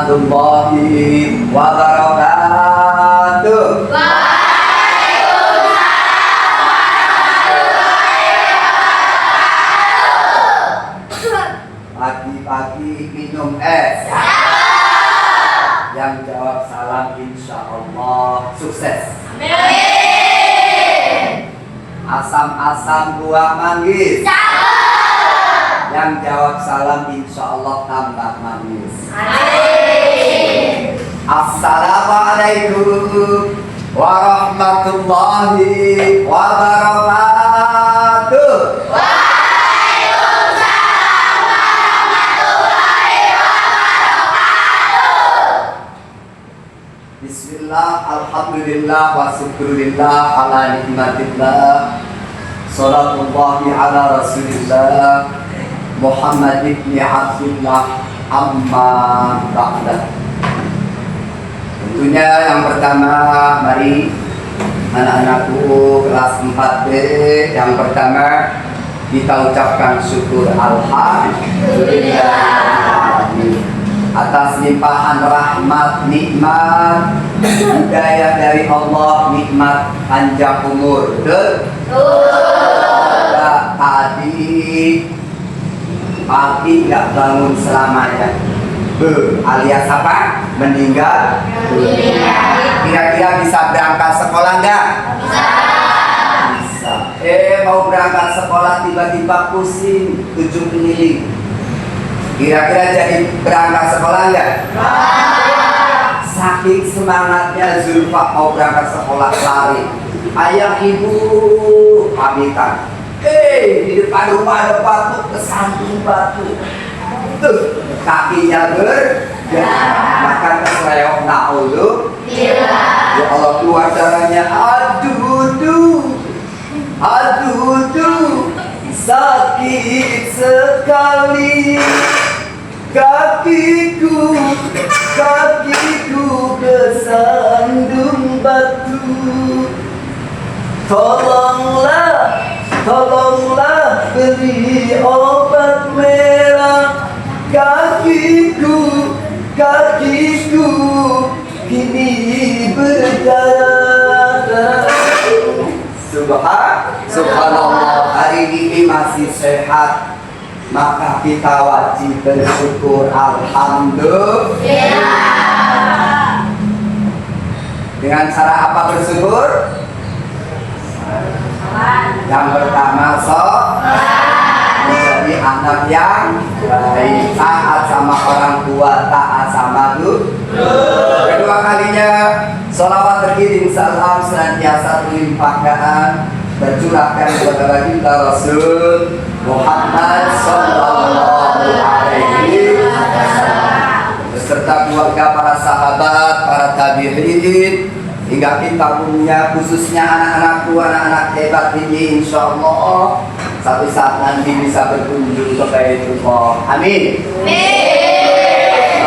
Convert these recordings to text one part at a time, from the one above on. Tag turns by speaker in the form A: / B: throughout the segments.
A: warahmatullahi wabarakatuh. Pagi-pagi minum es. Yang jawab salam insya Allah sukses. Asam-asam buah manggis. Yang jawab salam insya Allah tambah manis. Assalamualaikum warahmatullahi wabarakatuh. Bismillah, alhamdulillah, wa syukurillah, ala nikmatillah. Salatullahi ala rasulillah Muhammad ibn Abdullah, amma ba'da. Tentunya yang pertama, mari anak-anakku kelas 4B, yang pertama kita ucapkan syukur alhamdulillah atas limpahan rahmat, nikmat, hidayah dari Allah, nikmat panjang umur. Tadi pagi nggak bangun selamanya, alias apa? Meninggal dunia. Kira-kira bisa berangkat sekolah nggak? Bisa. Mau berangkat sekolah tiba-tiba pusing, ujung keliling. Kira-kira jadi berangkat sekolah enggak? Saking semangatnya Zulfa mau berangkat sekolah lari. Ayah ibu pamitan. Di depan rumah ada batu, kesandung batu. Tuh, kakinya bergerak. Makan keselewok na'udhu. Ya Allah, keluar darahnya. Aduh, sakit sekali. Kakiku kesandung batu. Tolonglah beri obat merah. Kakiku kini berdarah. Subhanallah, hari ini masih sehat, maka kita wajib bersyukur alhamdulillah. Dengan cara apa bersyukur? Yang pertama, menjadi anak yang baik, taat sama orang tua, taat sama guru. Kedua kalinya, sholawat terkirim salam senantiasa terlimpahkan tercurahkan kepada baginda Rasul Muhammad sallallahu alaihi wasallam beserta keluarga, para sahabat, para tabi'in, hingga kita umumnya, khususnya anak-anakku, anak-anak hebat ini, insya Allah satu saat nanti bisa berkunjung ke Baitullah. Amin.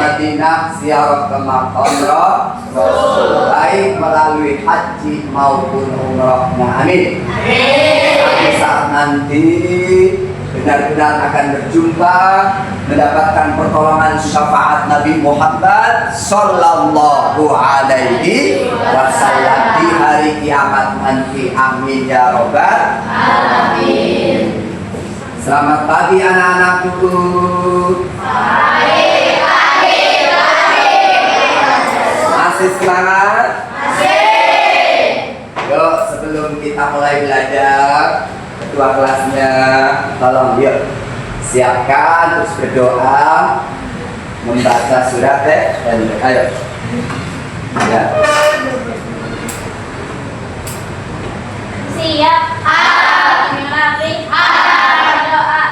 A: Madinah ziarah ke maqam Rasul, baik melalui haji maupun umrahnya. Amin. Satu saat nanti benar-benar akan berjumpa, mendapatkan pertolongan syafaat Nabi Muhammad sallallahu alaihi wasallam di hari kiamat nanti. Amin ya robbal alamin. Selamat pagi anak-anakku. Masih semangat? Masih. Yuk, sebelum kita mulai belajar, ketua kelasnya tolong yuk siapkan terus berdoa, membaca surat dan ayo ya.
B: Siap. Doa.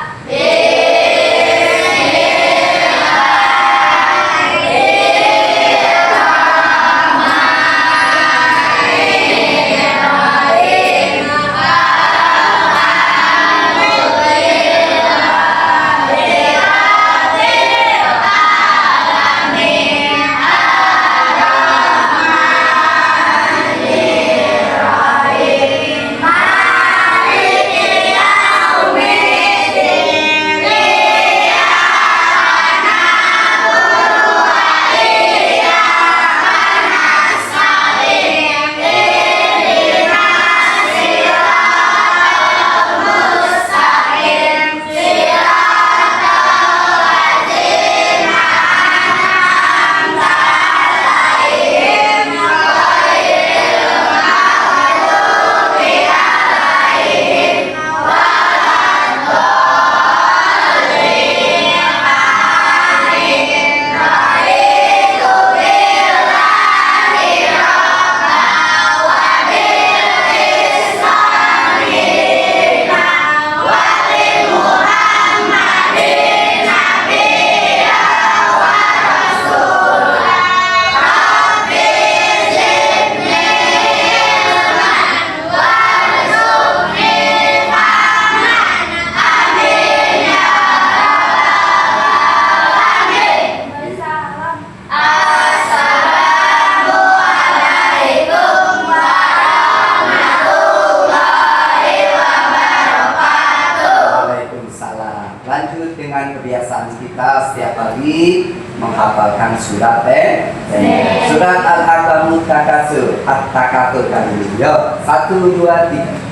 A: kali menghafalkan surat surat Al-Haqqah Mutakasur At-Takatur kali. Yuk, 1, 2, 3.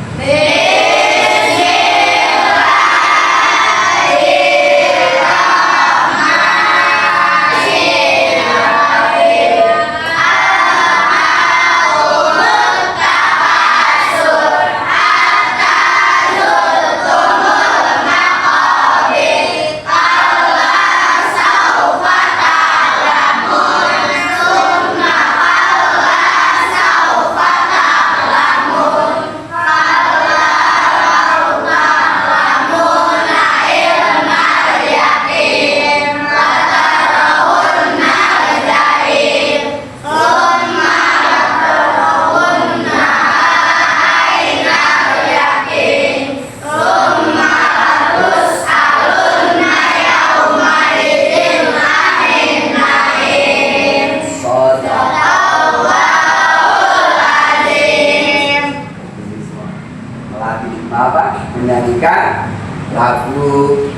A: Menyanyikan lagu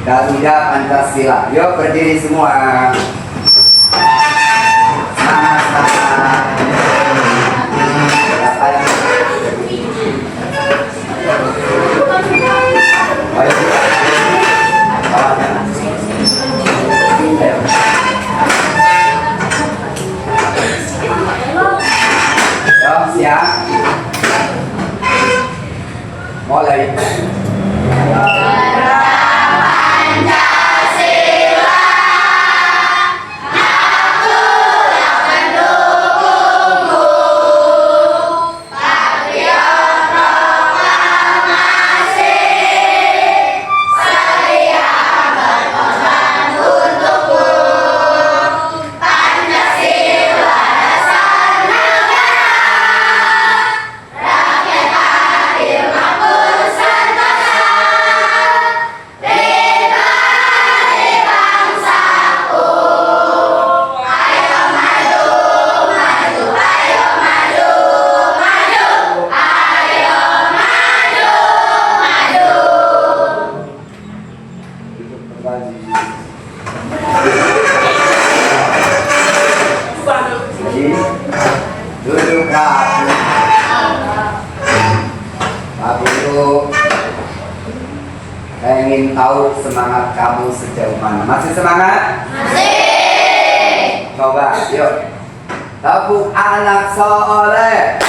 A: Garuda Pancasila. Yuk berdiri semua. Sama-sama. Yuk siap. Mulai. Duduk rapi. Aku itu ingin tahu semangat kamu sejauh mana. Masih semangat? Masih. Coba, yuk. Tepuk anak soleh.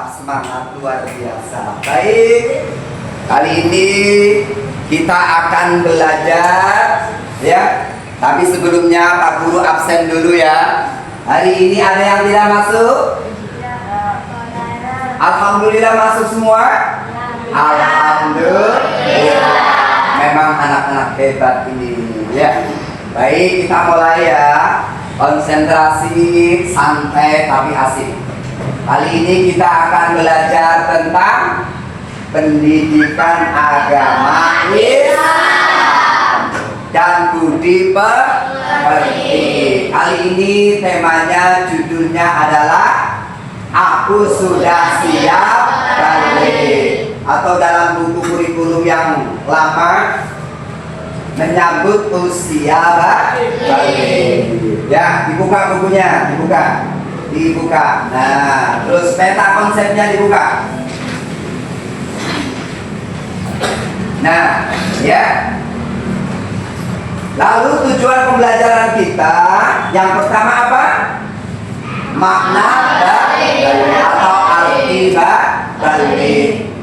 A: Semangat luar biasa. Baik, kali ini kita akan belajar ya. Tapi sebelumnya Pak Guru absen dulu ya. Hari ini ada yang tidak masuk? Alhamdulillah masuk semua. Alhamdulillah. Memang anak-anak hebat ini ya. Baik, kita mulai ya. Konsentrasi, santai tapi asik. Kali ini kita akan belajar tentang pendidikan agama Islam dan budi pekerti. Kali ini temanya judulnya adalah Aku Sudah Siap Balik, atau dalam buku kurikulum yang lama menyambut usia balik. Ya, dibuka bukunya, dibuka. Nah, terus peta konsepnya dibuka. Nah, ya. Lalu tujuan pembelajaran kita yang pertama apa? Makna balik atau arti balik,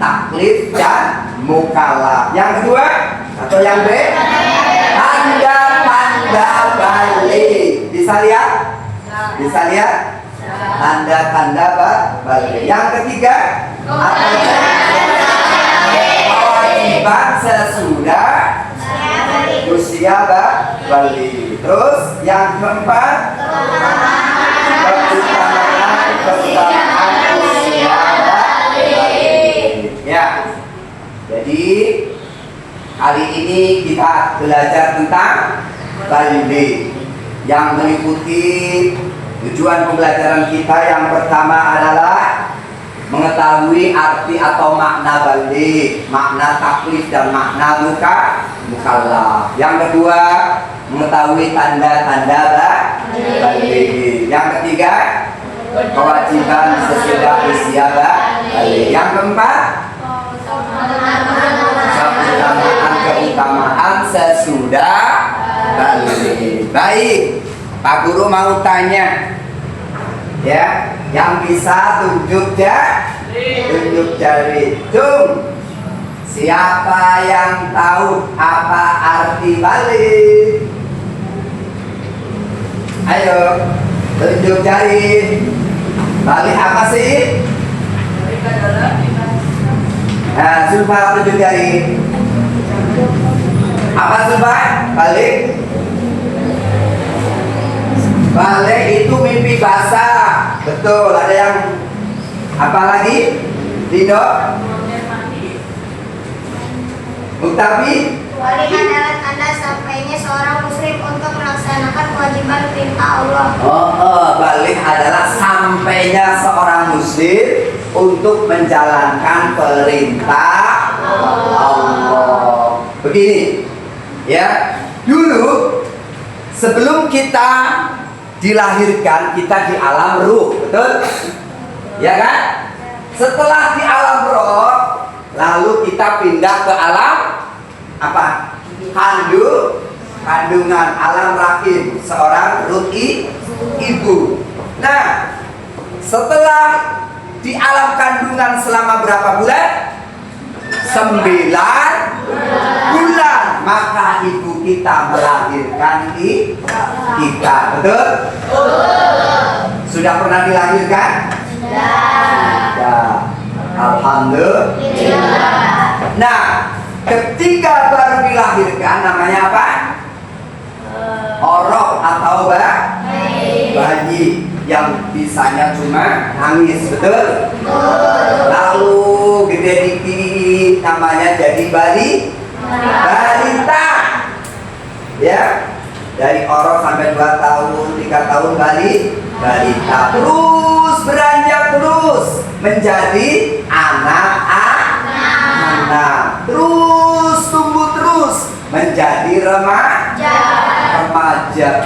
A: taklif dan mukalaf. Yang kedua atau yang B? Tanda-tanda balik. Bisa lihat? Bisa lihat? Tanda-tanda balik. Yang ketiga, kewajiban sesudah usia balik. Terus yang keempat, keutamaan pertengahan usia balik. Ya. Jadi kali ini kita belajar tentang balik yang meliputi tujuan pembelajaran kita. Yang pertama adalah mengetahui arti atau makna balik, makna taklif dan makna mukallaf. Yang kedua, mengetahui tanda-tanda balik. Yang ketiga, kewajiban sesudah usia balik. Yang keempat, keutamaan sesudah balik. Baik, Pak Guru mau tanya, ya, yang bisa tunjuk jari. Siapa yang tahu apa arti balik? Ayo, tunjuk jari. Balik apa sih? Nah, Zulfa tunjuk jari. Apa Zulfa? Balik. Balik itu mimpi basah. Betul. Ada yang apa lagi? Dino? Muktabi?
B: Balik adalah tanda sampainya seorang muslim untuk melaksanakan kewajiban perintah Allah.
A: Balik adalah sampainya seorang muslim untuk menjalankan perintah Allah. Begini, ya. Dulu sebelum kita dilahirkan, kita di alam ruh, betul? Ya kan? Setelah di alam roh, lalu kita pindah ke alam apa? Kandungan, alam rahim seorang ruh ibu. Nah, setelah di alam kandungan selama berapa bulan? 9 bulan. Maka ibu kita melahirkan kita, betul? Sudah pernah dilahirkan? Sudah. Alhamdulillah. Nah, ketika baru dilahirkan namanya apa? Orok atau bayi yang bisanya cuma nangis, betul? Lalu gede dikit namanya jadi balita. Ya, dari orok sampai 2 tahun, 3 tahun balita. Terus beranjak terus menjadi anak. Terus tumbuh terus menjadi remaja.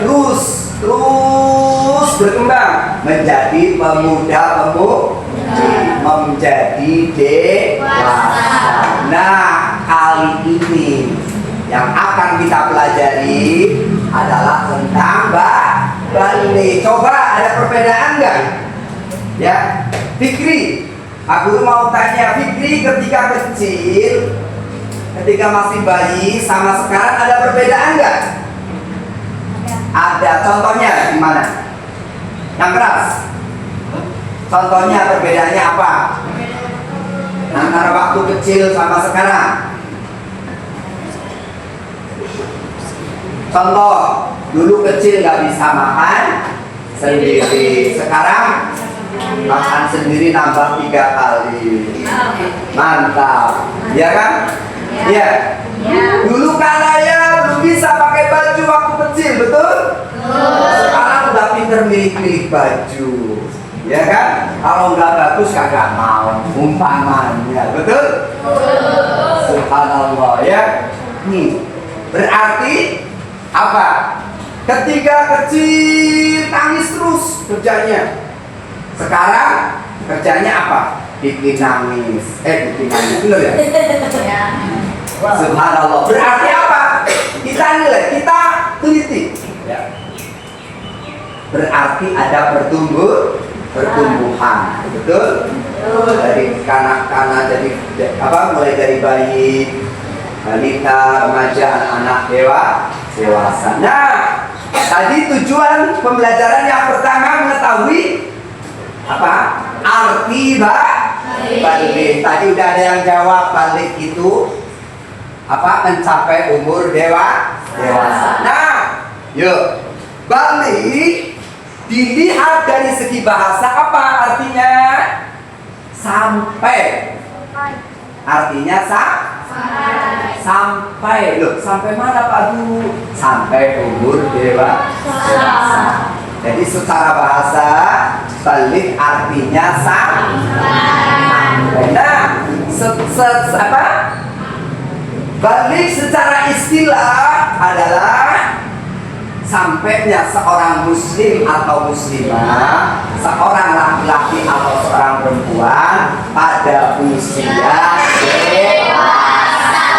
A: Terus berkembang menjadi pemuda-pemudi, menjadi dewasa. Nah, kali ini yang akan kita pelajari adalah tentang balik. Coba ada perbedaan enggak? Ya, Fikri, Pak Guru mau tanya, Fikri ketika kecil, ketika masih bayi sama sekarang ada perbedaan enggak? Ada. Contohnya gimana? Yang keras. Contohnya perbedaannya apa? Antara waktu kecil sama sekarang. Contoh, dulu kecil nggak bisa makan sendiri. Sekarang makan sendiri nambah 3 kali. Mantap, ya kan? Ya. Dulu kan ayah belum bisa pakai baju waktu kecil, betul? Sekarang udah pinter milih-milih baju, ya kan? Kalau nggak bagus kagak mau, umpamanya, betul? Subhanallah, ya. Nih, berarti apa? Ketika kecil nangis terus kerjanya. Sekarang kerjanya apa? Bikin nangis. Bikin nangis, bener ya? Subhanallah. Berarti apa? Kita nilai, kita teliti. Ya. Berarti ada pertumbuhan, betul? Dari kanak-kanak, jadi apa? Mulai dari bayi, balita, remaja, anak-anak, dewasa. Nah, tadi tujuan pembelajaran yang pertama mengetahui apa? Arti balik. Tadi udah ada yang jawab, balik itu apa? Mencapai umur dewasa. Nah, yuk, balik dilihat dari segi bahasa apa artinya? Sampai. Artinya sampai. Loh, sampai mana Pak Guru? Sampai umur dewasa. Jadi secara bahasa balik artinya sampai. Nah, balik secara istilah adalah sampainya seorang muslim atau muslimah, seorang laki-laki atau seorang perempuan pada usia dewasa.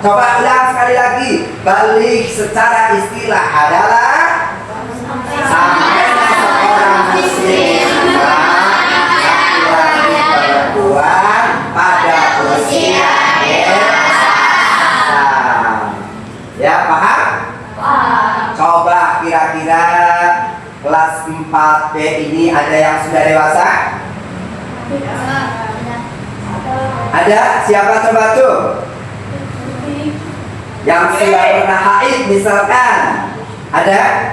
A: Coba ulang sekali lagi. Balik secara istilah adalah sampainya seorang muslimah, laki-laki perempuan pada usia dewasa. Ya, paham? Coba kira-kira kelas 4B ini ada yang sudah dewasa? Ada? Siapa coba tuh? Yang sudah pernah haid misalkan? Ada?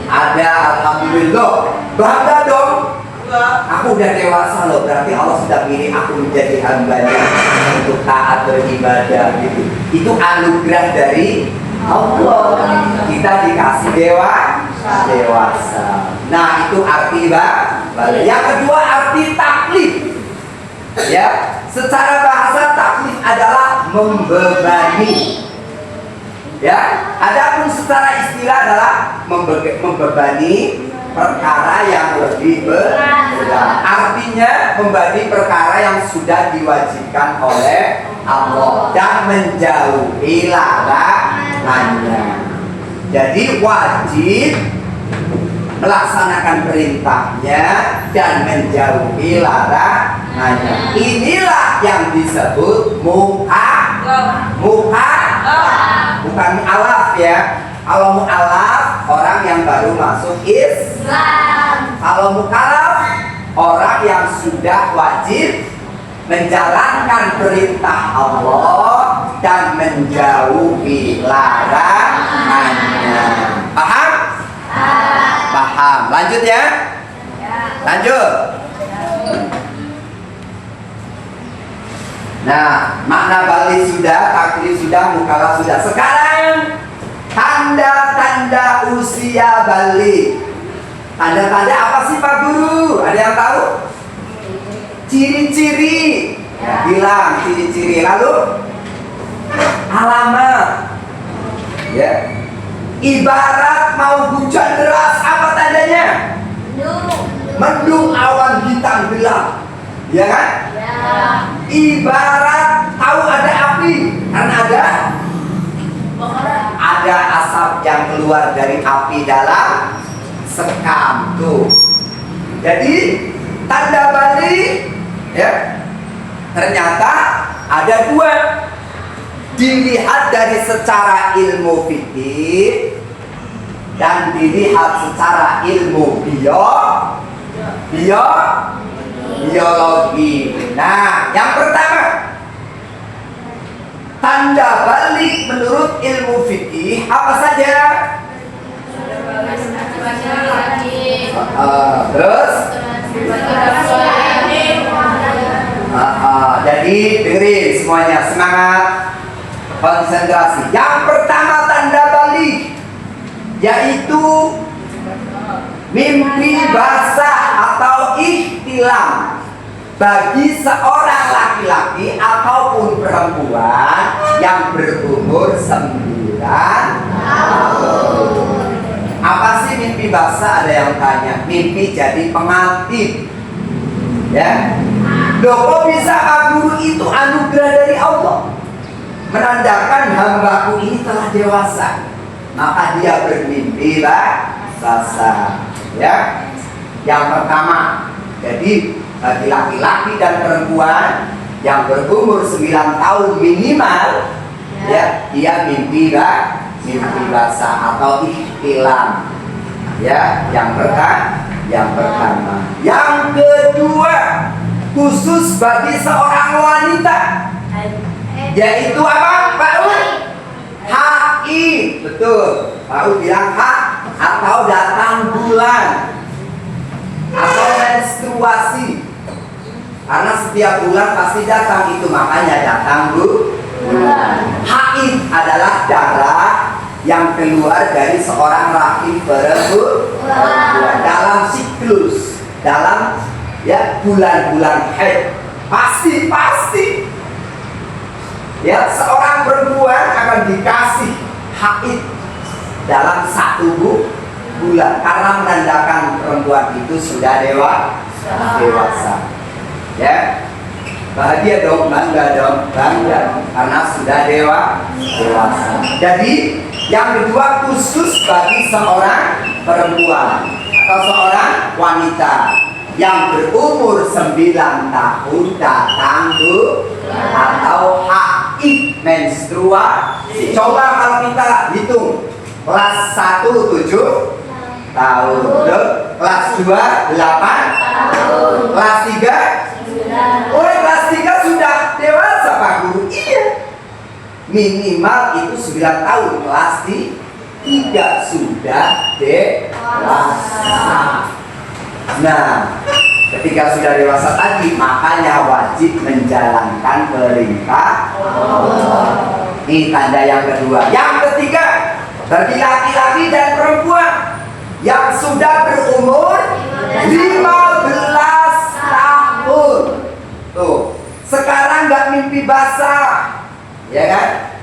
A: Ada, alhamdulillah. Bangga dong. Aku udah dewasa loh, berarti Allah sudah pilih aku menjadi hambanya untuk taat beribadah gitu. Itu anugerah dari Allah. Kita dikasih dewasa. Nah, itu arti balik. Yang kedua arti taklif. Ya, secara bahasa taklif adalah membebani. Ya, adapun secara istilah adalah membebani perkara yang lebih berat. Artinya membebani perkara yang sudah diwajibkan oleh Allah dan menjauhi larangannya. Jadi wajib melaksanakan perintahnya dan menjauhi larangannya. Inilah yang disebut bukan mu'alaf ya. Kalau mu'alaf orang yang baru masuk Islam. Kalau mukallaf orang yang sudah wajib menjalankan perintah Allah dan menjauhi larangannya. Paham? Paham. Lanjut ya. Lanjut. Nah, makna balik sudah, taklif sudah, mukallaf sudah. Sekarang tanda-tanda usia balik. Tanda-tanda apa sih Pak Guru? Ada yang tahu? Ciri-ciri. Ya, bilang ciri-ciri. Lalu alamat. Ya. Ibarat mau hujan deras, apa tandanya? Mendung, awan hitam gelap. Ya kan? Ya. Ibarat tahu ada api, karena ada asap yang keluar dari api dalam sekam tuh. Jadi tanda balik ya ternyata ada dua. Dilihat dari secara ilmu fikih dan dilihat secara ilmu biologi. Nah, yang pertama, tanda balik menurut ilmu fikih apa saja? Terus? Jadi dengerin semuanya, semangat, konsentrasi. Yang pertama tanda balik yaitu mimpi basah atau ihtilam bagi seorang laki-laki ataupun perempuan yang berumur 9 tahun. Apa sih mimpi basah? Ada yang tanya. Mimpi jadi pengantin. Ya. Loh, kok bisa Pak Guru? Itu anugerah dari Allah, menandakan hambaku ini telah dewasa, maka dia bermimpi basah. Ya. Yang pertama, jadi bagi laki-laki dan perempuan yang berumur 9 tahun minimal, ya, dia mimpi basah atau ihtilam. Ya, yang pertama. Yang kedua, khusus bagi seorang wanita, yaitu apa, Pak U? HI. Betul, Pak U bilang setiap bulan pasti datang, itu makanya datang bulan. Haid adalah darah yang keluar dari seorang laki perempuan dalam siklus, dalam bulan-bulan haid. Pasti ya, seorang perempuan akan dikasih haid dalam 1 bulan karena menandakan perempuan itu sudah dewasa. Ya, bahagia dong, bangga karena sudah dewasa. Jadi yang kedua, khusus bagi seorang perempuan atau seorang wanita yang berumur 9 tahun datang atau haid menstruasi. Coba kalau kita hitung, kelas 1 7 tahun, kelas 2 8 tahun, kelas 3 kelas 3 sudah dewasa Pak Guru. Iya, minimal itu 9 tahun, kelas 3 sudah dewasa. Nah, ketika sudah dewasa tadi, makanya wajib menjalankan perintah Allah. Ini tanda yang kedua. Yang ketiga, bagi laki-laki dan perempuan yang sudah berumur 15 tahun. Tuh, sekarang nggak mimpi basah, ya kan?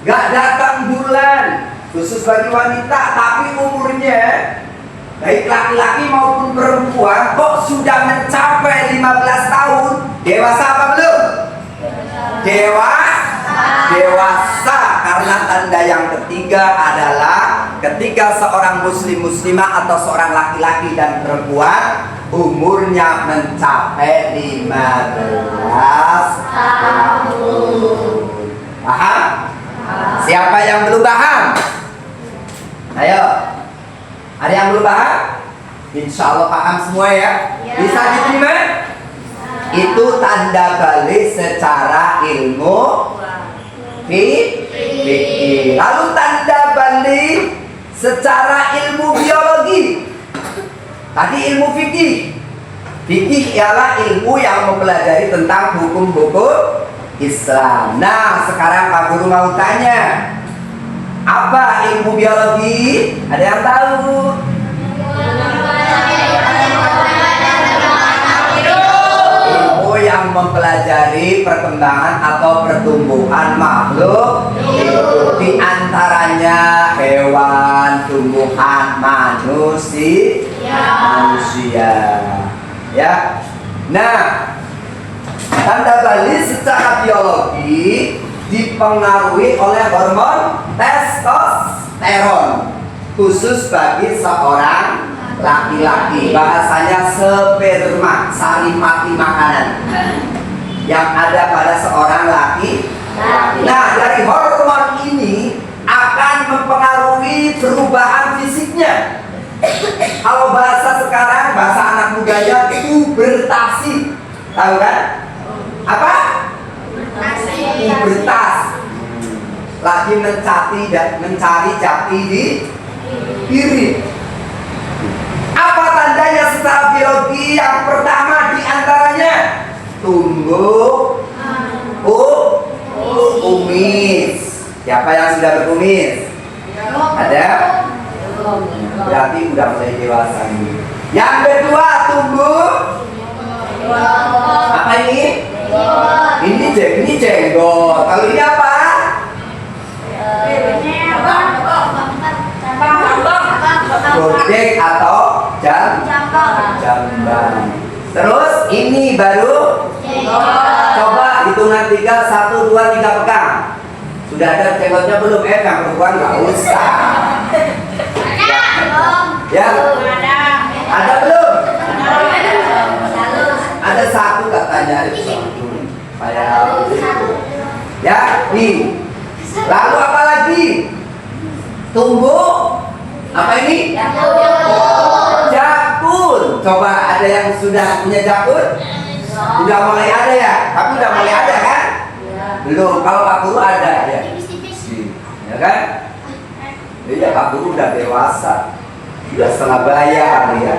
A: Nggak datang bulan, khusus bagi wanita, tapi umurnya baik laki-laki maupun perempuan kok sudah mencapai 15 tahun. Dewasa apa belum? Dewasa, karena tanda yang ketiga adalah ketika seorang muslimah atau seorang laki-laki dan perempuan umurnya mencapai 15 tahun. Paham? Siapa yang belum paham? Ayo. Ada yang belum paham? Insya Allah paham semua ya? Bisa diterima? Itu tanda balik secara ilmu fikih. Lalu tanda balik secara ilmu biologi. Tadi ilmu fikih. Fikih ialah ilmu yang mempelajari tentang hukum-hukum Islam. Nah, sekarang Pak Guru mau tanya, apa ilmu biologi? Ada yang tahu? Ilmu yang mempelajari perkembangan atau pertumbuhan makhluk hidup, di antaranya hewan, tumbuhan, manusia. Ya. Nah, tanda balik secara biologi dipengaruhi oleh hormon testosteron, khusus bagi seorang laki-laki. Bahasanya sperma, sari mati makanan yang ada pada seorang laki. Nah, dari hormon ini akan mempengaruhi perubahan fisiknya. Kalau bahasa sekarang, bahasa anak mudanya, pubertasi. Tahu kan? Apa? Pubertas. Lagi mencari jati diri. Apa tandanya secara biologi? Yang pertama diantaranya tumbuh kumis. Siapa yang sudah berkumis? Ada? Berarti udah mulai dewasa ini. Yang kedua tumbuh apa ini? Ini jenggot. Kalau ini apa? Godek atau jambang. Terus ini baru coba hitungan 3, 1, 2, 3 pegang. Sudah ada jenggotnya belum? Yang perempuan nggak usah. Ya, ada belum? Ada 1 katanya. Ya, nih. Lalu apa lagi? Tumbuh apa ini? Jakun. Coba ada yang sudah punya jakun? Sudah mulai ada ya? Tapi udah mulai ada kan? Belum. Kalau Pak Guru ada ya. Ya kan? Iya, Pak Guru udah dewasa. Sudah setengah bayar ya.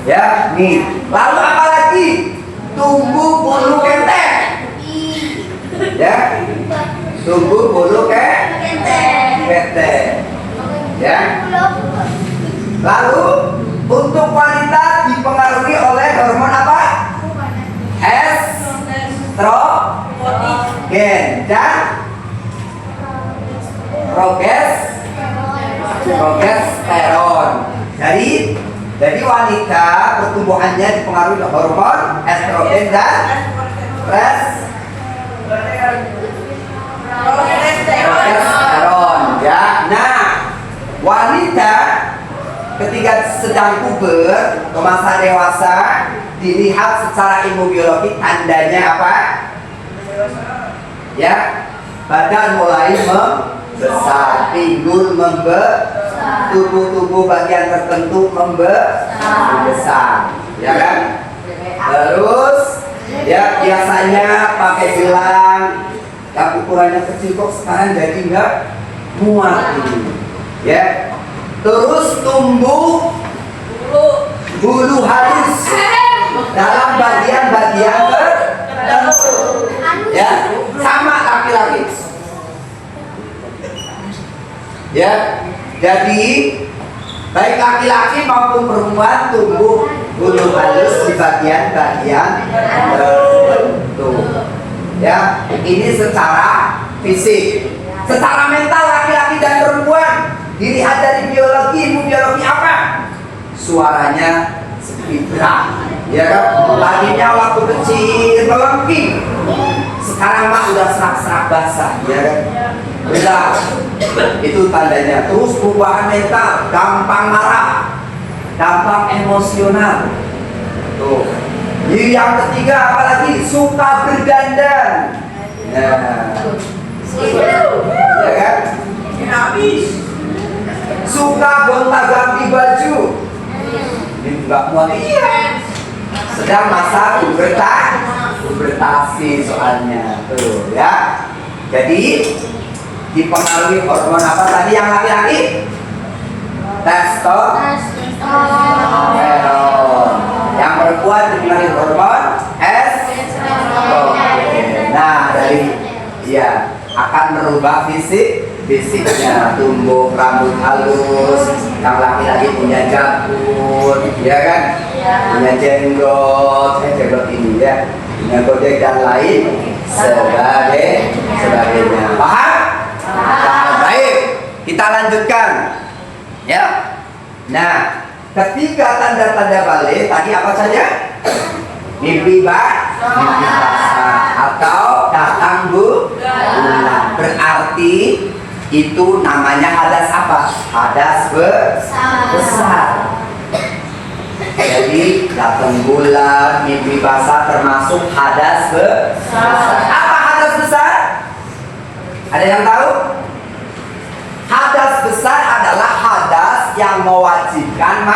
A: Ya, nih. Lalu apa lagi? tumbuh bulu ketek. Ya, tumbuh bulu ketek. Ya. Lalu untuk wanita dipengaruhi oleh hormon apa? Estrogen dan progesteron. Jadi wanita pertumbuhannya dipengaruhi oleh hormon estrogen dan progesteron. Ya. Nah, wanita ketika sedang puber ke masa dewasa dilihat secara imunologi tandanya apa? Ya, badan mulai membesar, pinggul membesar, tubuh bagian tertentu membesar, ya kan? Terus ya biasanya pakai gelang yang ukurannya kecil kok sekarang jadi nggak muat ini, ya. Terus tumbuh bulu halus dalam bagian-bagian tertentu, ya, sama laki-laki. Ya, jadi baik laki-laki maupun perempuan tumbuh bulu halus di bagian-bagian tertentu. Ya, ini secara fisik. Secara mental laki-laki dan perempuan dilihat dari biologi apa? Suaranya vibra, ya kan? Tadinya waktu kecil melengking, sekarang mah udah serak-serak basah, ya kan? Udah, itu tandanya. Terus perubahan mental, gampang marah, gampang emosional. Tuh. Yang ketiga apalagi suka berdandan. Nah, ya kan? Habis. Suka gonta-ganti baju. Ini enggak muat, iya. Sedang masa pubertasi soalnya, tuh ya. Jadi dipengaruhi hormon apa tadi yang laki-laki? Testosteron. Yang perempuan dipengaruhi hormon estrogen. Nah, ya akan merubah fisiknya, tumbuh rambut halus, yang laki-laki punya janggut, ya kan? Punya jenggot ini ya, punya godek dan lain sebagainya. Paham? Baik, kita lanjutkan. Ya. Nah, ketiga tanda-tanda balik tadi apa saja? Mimpi basah atau datang bulan. Berarti itu namanya hadas apa? Hadas besar. Jadi datang bulan, mimpi basah termasuk hadas besar. Apa hadas besar? Ada yang tahu? Hadas besar adalah hadas yang mewajibkan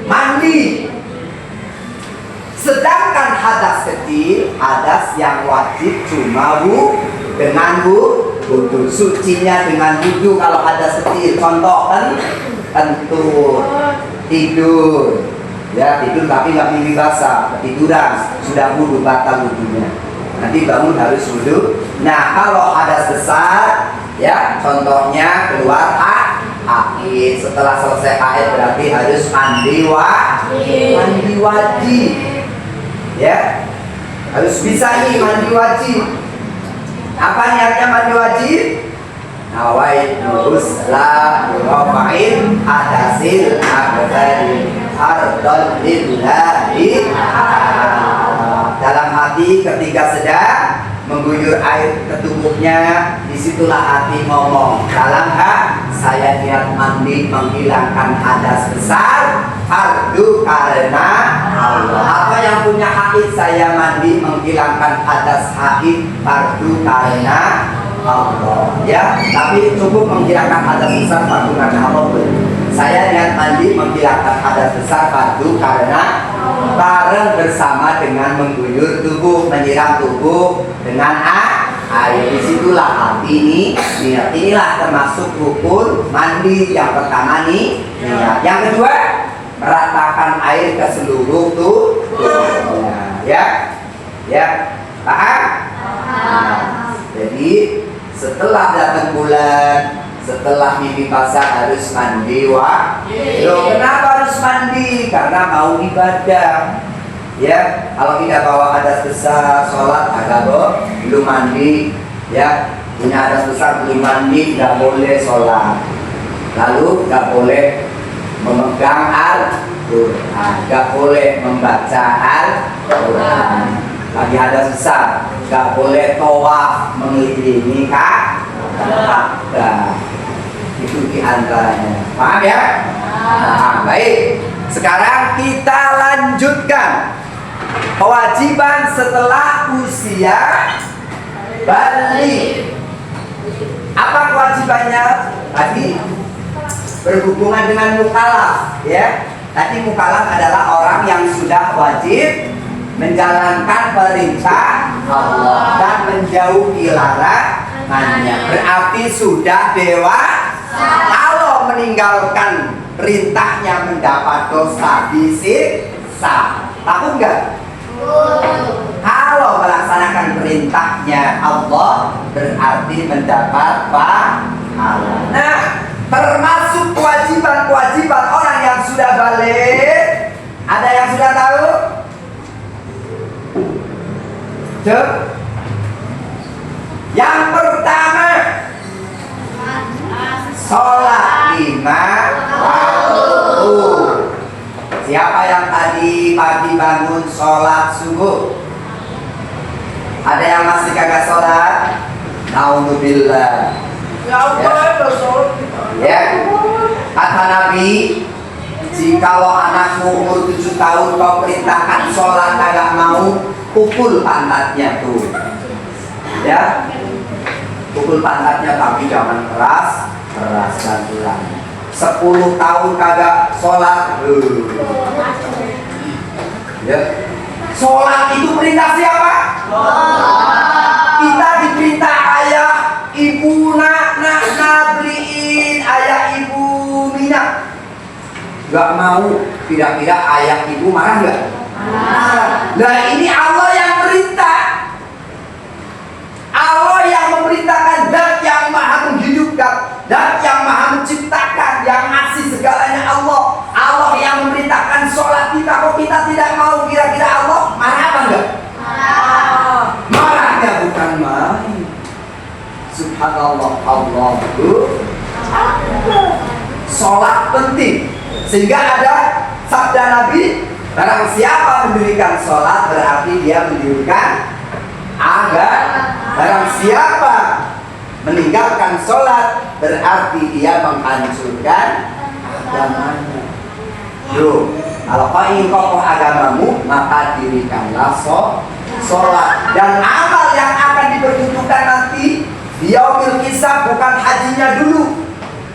A: mandi. Sedangkan hadas kecil, hadas yang wajib cuma dengan wudu. Sucinya dengan wudu kalau hadas kecil. Contoh kentut, tidur. Ya, tidur tapi nggak mimpi basah, ketiduran, sudah wudu, batal wudunya. Nanti bangun harus wudu. Nah, kalau hadas besar, ya contohnya keluar haid. Setelah selesai haid berarti harus mandi wajib. Ya, harus bisa nih mandi wajib. Apa niatnya mandi wajib? Nawaitu husla rafa'in hadasil akbari ardon lillahi. Dalam hati ketika sedang mengguyur air ke tubuhnya, disitulah hati ngomong, dalam saya niat mandi menghilangkan hadas besar fardu karena Allah. Apa yang punya haid saya mandi menghilangkan hadas haid fardu karena Allah. Ya, tapi cukup menghilangkan hadas besar fardu karena Allah. Saya niat mandi menghilangkan hadas besar fardu karena bareng bersama dengan mengguyur tubuh, menyiram tubuh dengan air. Disitulah hati ini niat. Inilah termasuk rukun mandi. Yang pertama nih niat. Yang kedua, meratakan air ke seluruh tubuhnya. Ya, paham? Jadi setelah datang bulan, setelah mimpi basah harus mandi. Loh, kenapa harus mandi? Karena mau ibadah. Ya, kalau tidak bawa adas besar sholat agak belum mandi. Ya, punya adas besar belum mandi tidak boleh sholat. Lalu tidak boleh memegang Al-Quran, tidak boleh membaca Al-Quran. Lagi adas besar, tidak boleh tawaf mengelilingi Ka'bah. Itu diantaranya. Paham ya? Nah, baik. Sekarang kita lanjutkan kewajiban setelah usia balik. Apa kewajibannya? Tadi berhubungan dengan mukallaf, ya. Tadi mukallaf adalah orang yang sudah wajib menjalankan perintah Allah dan menjauhi larangannya. Berarti sudah dewasa. Kalau meninggalkan perintahnya mendapat dosa disiksa. Tahu enggak? Kalau melaksanakan perintahnya Allah berarti mendapat pahala. Nah, termasuk kewajiban-kewajiban orang yang sudah balik. Ada yang sudah tahu? Cek. Yang pertama, sholat 5 waktu. Siapa yang tadi pagi bangun sholat subuh? Ada yang masih kagak sholat? Naudzubillah. Ya, kata Nabi, jikalau anakmu umur 7 tahun kau perintahkan sholat kagak mau, pukul pantatnya tuh. Ya, pukul pantatnya tapi jangan keras dan pelan. 10 tahun kagak sholat. Ya, sholat itu perintah siapa? Kita diperintah ayah ibu nak beliin ayah ibu minyak. Gak mau, kira-kira ayah ibu marah gak? Nah, ini Allah yang perintah. Allah yang memerintahkan, zat yang maha menghidupkan, zat yang maha menciptakan, yang ngasih segalanya Allah. Allah yang memerintahkan sholat kita, kok kita tidak mau, kira-kira Allah marah apa enggak? Marahnya bukan main. Subhanallah, sholat penting. Sehingga ada sabda Nabi, barang siapa mendirikan sholat berarti dia mendirikan agama. Barang siapa meninggalkan sholat berarti dia menghancurkan agamanya. Loh, kalau kau ingin kokoh agamamu maka dirikanlah sholat. Dan amal yang akan diperuntukkan nanti di yaumil hisab bukan hajinya dulu,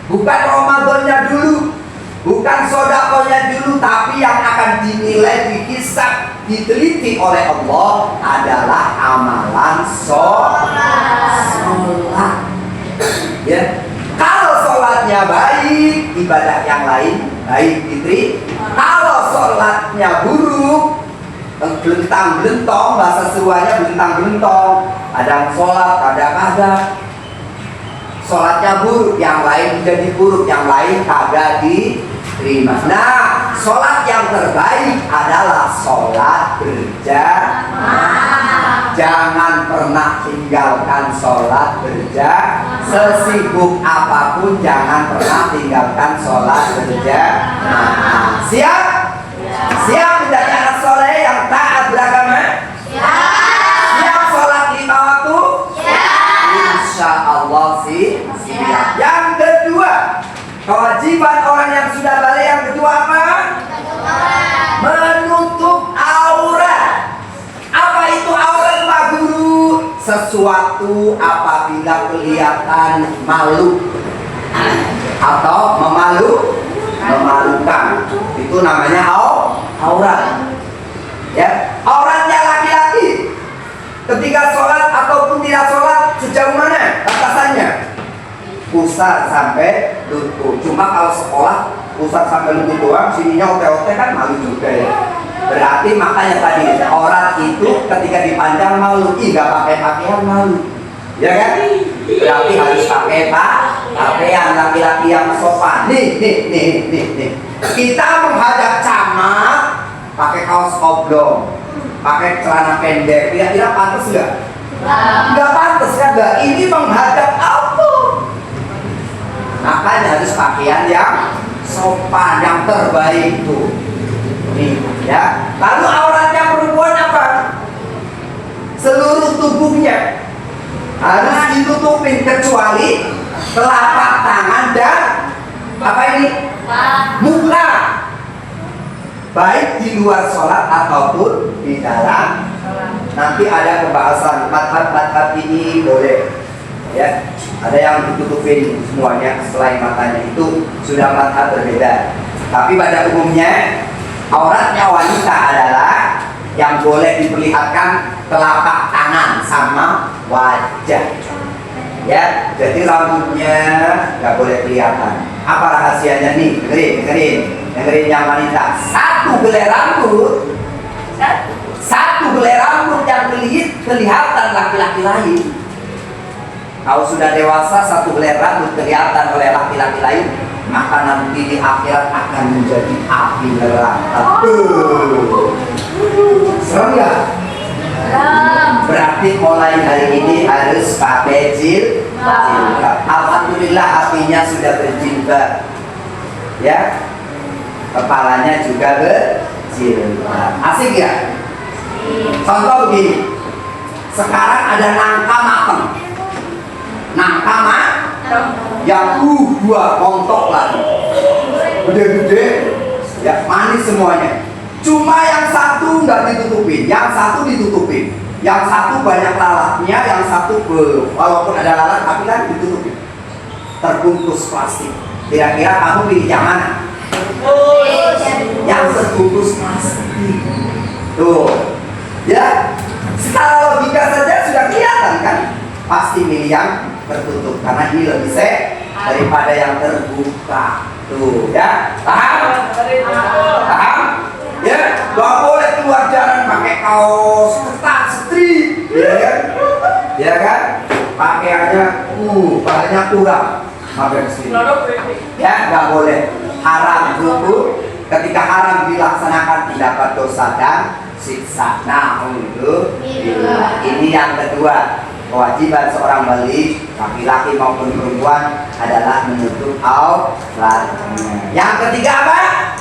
A: bukan Ramadannya dulu, bukan sodakohnya dulu, tapi yang akan dinilai, dihisab, diteliti oleh Allah adalah amalan sholat. Ya, kalau sholatnya baik, ibadah yang lain baik diterima. Kalau sholatnya buruk, belentang-belentong, bahasa Sewanya belentang-belentong, kadang sholat, kadang kagak. Sholatnya buruk, yang lain jadi buruk, yang lain kagak diterima. Nah, sholat yang terbaik adalah sholat berjamaah. Jangan pernah tinggalkan sholat berjamaah. Sesibuk apapun jangan pernah tinggalkan sholat berjamaah. Siap? Siap menjadi anak soleh yang taat beragama? Siap sholat 5 waktu? Insya Allah sih siap. Yang kedua, kewajiban orang yang sudah balik yang kedua apa? Menutup aurat. Apa itu aurat, Pak Guru? Sesuatu apabila kelihatan malu atau memalukan, itu namanya aurat. Ya, auratnya laki-laki ketika sholat ataupun tidak sholat sejauh mana batasannya? Pusat sampai lutut. Cuma kalau sekolah pusat sampai lutut doang, sininya ote-ote kan malu juga ya. Berarti makanya tadi orang itu ketika dipandang malu, ih gak pakai pakaian malu, ya kan? Berarti harus pakai pakaian laki-laki yang sopan. Nih. Kita menghadap camat pakai kaos oblong, pakai celana pendek, kira-kira pantas nggak? Nggak pantas kan? Nggak. Ini menghadap apa? Makanya harus pakaian yang sopan, yang terbaik itu. Nih, ya. Lalu auratnya perempuan apa? Seluruh tubuhnya harus ditutupin kecuali telapak tangan dan apa ini? Muka. Baik di luar sholat ataupun di dalam. Nanti ada pembahasan madhab ini boleh, ya. Ada yang ditutupin semuanya selain matanya, itu sudah madhab berbeda. Tapi pada umumnya auratnya wanita adalah yang boleh diperlihatkan telapak tangan sama wajah, ya. Jadi rambutnya nggak boleh kelihatan. Apa rahasianya nih? Dengerin yang wanita. Satu helai rambut yang kelihatan laki-laki lain. Kalau sudah dewasa, satu helai rambut kelihatan oleh laki-laki lain, maka nanti di akhirat akan menjadi api neraka. Serem nggak? Berarti mulai hari ini harus pakai jilbab. Alhamdulillah hatinya sudah berjilbab, ya. Kepalanya juga berjilbab. Asik ya? Contoh begini. Sekarang ada nangka mateng. Yang dua montok lagi, gede-gede, ya, manis semuanya. Cuma yang satu nggak ditutupin, yang satu ditutupin, yang satu banyak lalatnya, yang satu walaupun ada lalat tapi kan ditutupin, terbungkus plastik. Kira-kira kamu pilih yang mana? Yang terbungkus plastik. Tuh, ya. Secara logika saja sudah kelihatan kan? Pasti milih yang tertutup karena ini lebih safe daripada yang terbuka. Tuh, ya. Paham? Ya, gak boleh keluar jalan pakai kaos ketat strip, ya kan? Ya kan? Pakaiannya banyak kurang. Makan sini. Ya, gak boleh. Haram dulu. Ketika haram dilaksanakan didapat dosa dan siksa. Nah, ini yang kedua. Kewajiban seorang balik, laki-laki maupun perempuan, adalah menutup auratnya. Yang ketiga apa?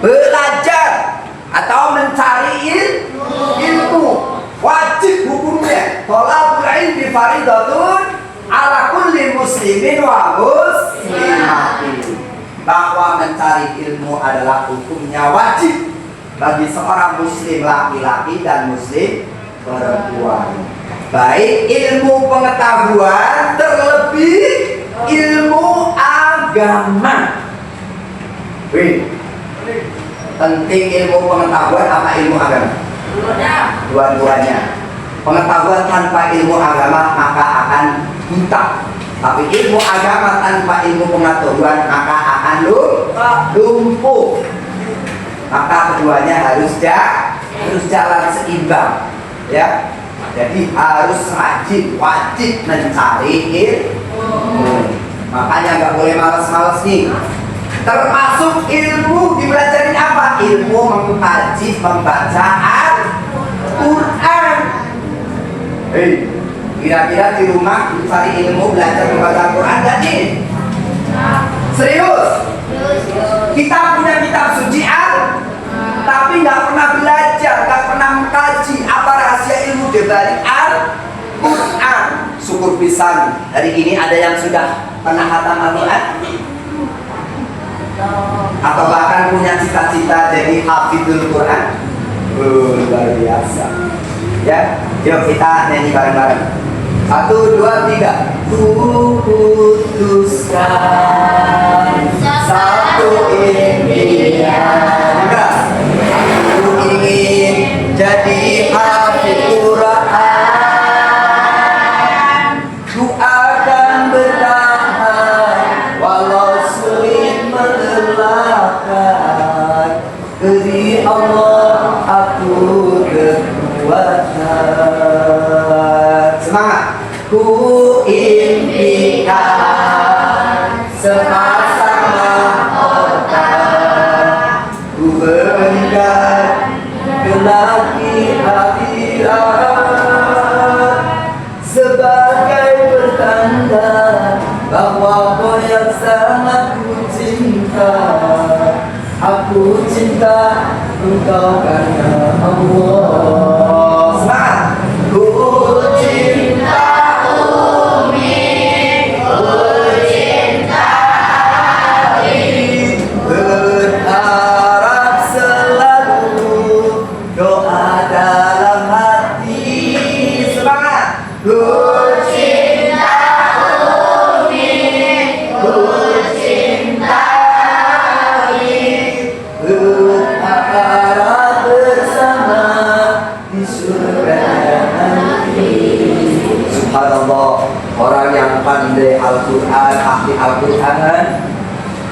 A: Belajar atau mencari ilmu. Wajib hukumnya. Thalabul ilmi faridatun ala kulli muslimin wa muslimatin. Bahwa mencari ilmu adalah hukumnya wajib bagi seorang muslim laki-laki dan muslim perempuan. Baik ilmu pengetahuan, terlebih ilmu agama. Penting ilmu pengetahuan apa ilmu agama? Dua-duanya. Pengetahuan tanpa ilmu agama maka akan buta. Tapi ilmu agama tanpa ilmu pengetahuan maka akan lumpuh. Maka keduanya harus jalan seimbang, ya. Jadi harus wajib mencari ilmu. Makanya nggak boleh malas-malas nih. Termasuk ilmu dipelajarin apa? Ilmu mengkaji, membaca Al-Quran. Kira-kira di rumah cari ilmu belajar membaca Al-Quran gak nih? Serius? Kita punya kitab suci tapi nggak pernah belajar, nggak pernah mengkaji apa rahasia ilmu di balik Al-Quran. Syukur pisan, hari ini ada yang sudah pernah khatam Al-Quran atau bahkan punya cita-cita jadi hafidul Quran. Luar biasa, ya. Yuk kita nyanyi bareng-bareng. 1, 2, 3. Ku putuskan satu impian, ku ingin jadi hafid Quran. Ku akan bertahan walau sulit melelahkan. Beri Allah sangat ku cinta. Aku cinta engkau karena Allah. Semangat. Ku cinta Umi, ku cinta Ali, berharap selalu doa dalam hati. Semangat. Ku cinta Umi, ku cinta Ali, berharap bersama di surga nanti. Subhanallah, orang yang pandai Al-Quran, ahli Al-Quran,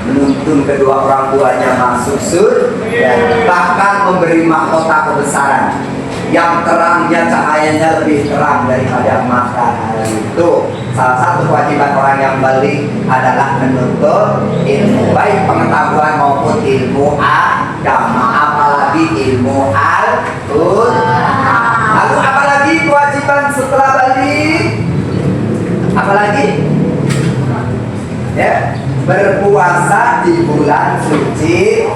A: menuntun kedua orang tuanya masuk surga, bahkan memberi mahkota kebesaran yang terangnya cahayanya lebih terang daripada matahari. Itu salah satu kewajiban orang yang balik adalah menuntut ilmu, baik pengetahuan maupun ilmu agama, apalagi ilmu Al-Quran. Lalu apalagi kewajiban setelah balik? Apalagi? Ya, berpuasa di bulan suci